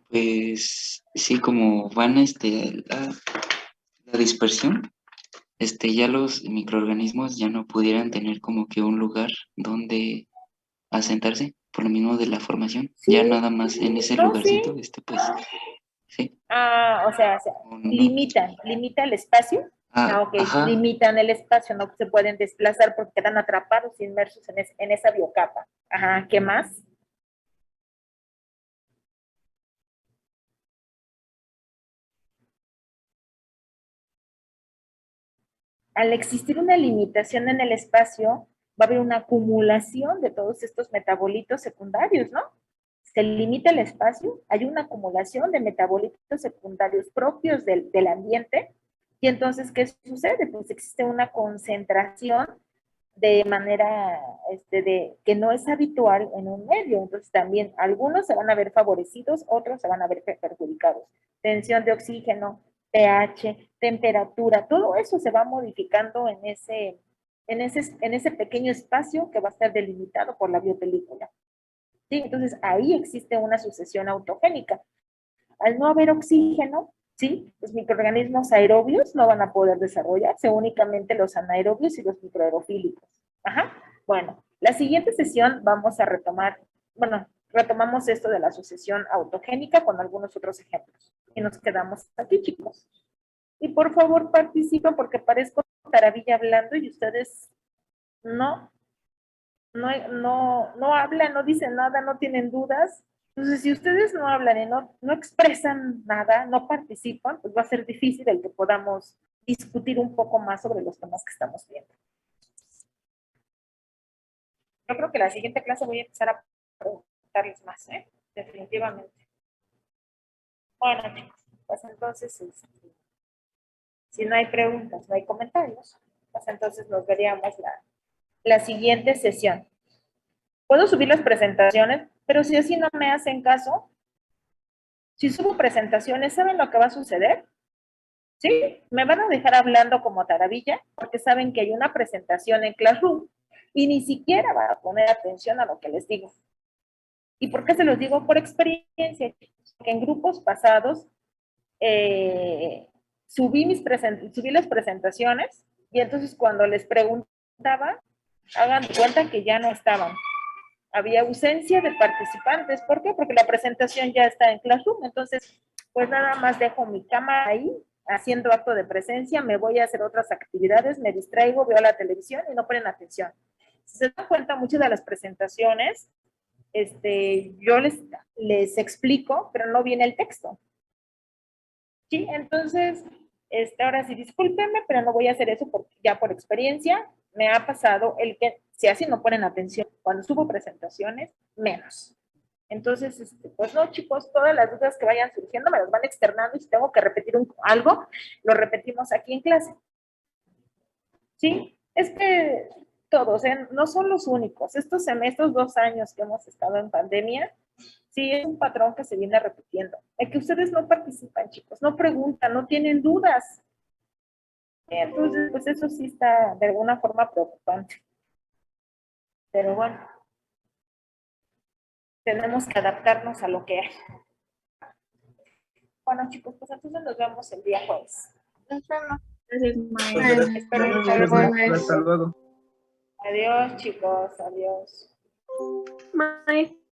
pues sí, como van la dispersión, ya los microorganismos ya no pudieran tener como que un lugar donde asentarse, por lo mismo de la formación, Sí, ya nada más en ese no, lugarcito, sí. pues, sí. O sea, ¿O no? limita el espacio. Ok, Ajá, limitan el espacio, no se pueden desplazar porque quedan atrapados, inmersos en esa biocapa. Ajá, ¿qué más? Al existir una limitación en el espacio, va a haber una acumulación de todos estos metabolitos secundarios, ¿no? Se limita el espacio, hay una acumulación de metabolitos secundarios propios del ambiente, y entonces, ¿qué sucede? Pues existe una concentración de manera que no es habitual en un medio. Entonces también algunos se van a ver favorecidos, otros se van a ver perjudicados. Tensión de oxígeno, pH, temperatura, todo eso se va modificando en ese pequeño espacio que va a estar delimitado por la biopelícula. ¿Sí? Entonces ahí existe una sucesión autogénica. Al no haber oxígeno, ¿sí? Los microorganismos aerobios no van a poder desarrollarse, únicamente los anaerobios y los microaerofílicos. Ajá. Bueno, la siguiente sesión vamos a retomamos esto de la sucesión autogénica con algunos otros ejemplos. Y nos quedamos aquí, chicos. Y por favor participen porque parezco taravilla hablando y ustedes no. no hablan, no dicen nada, no tienen dudas. Entonces, si ustedes no hablan y no expresan nada, no participan, pues va a ser difícil el que podamos discutir un poco más sobre los temas que estamos viendo. Yo creo que la siguiente clase voy a empezar a preguntarles más, definitivamente. Bueno, chicos, pues entonces, si no hay preguntas, no hay comentarios, pues entonces nos veríamos la siguiente sesión. Puedo subir las presentaciones, pero si así no me hacen caso, si subo presentaciones, ¿saben lo que va a suceder? ¿Sí? Me van a dejar hablando como taravilla, porque saben que hay una presentación en Classroom y ni siquiera van a poner atención a lo que les digo. ¿Y por qué se los digo? Por experiencia, porque en grupos pasados subí las presentaciones y entonces cuando les preguntaba, hagan de cuenta que ya no estaban. Había ausencia de participantes. ¿Por qué? Porque la presentación ya está en Classroom. Entonces, pues nada más dejo mi cámara ahí, haciendo acto de presencia, me voy a hacer otras actividades, me distraigo, veo la televisión y no ponen atención. Si se dan cuenta, muchas de las presentaciones, yo les explico, pero no viene el texto. Sí, entonces, ahora sí, discúlpenme, pero no voy a hacer eso porque ya por experiencia me ha pasado el que si así no ponen atención cuando subo presentaciones, menos. Entonces, pues no, chicos, todas las dudas que vayan surgiendo me las van externando y si tengo que repetir algo, lo repetimos aquí en clase. Sí, es que todos, no son los únicos. Estos 2 años que hemos estado en pandemia, sí es un patrón que se viene repitiendo. Es que ustedes no participan, chicos, no preguntan, no tienen dudas. Entonces, pues eso sí está de alguna forma preocupante. Pero bueno, tenemos que adaptarnos a lo que hay. Bueno, chicos, pues entonces nos vemos el día jueves. Nos vemos. Gracias, maestra. Espero que Gracias, les maestra. Hasta luego. Adiós, chicos, adiós. Maestra.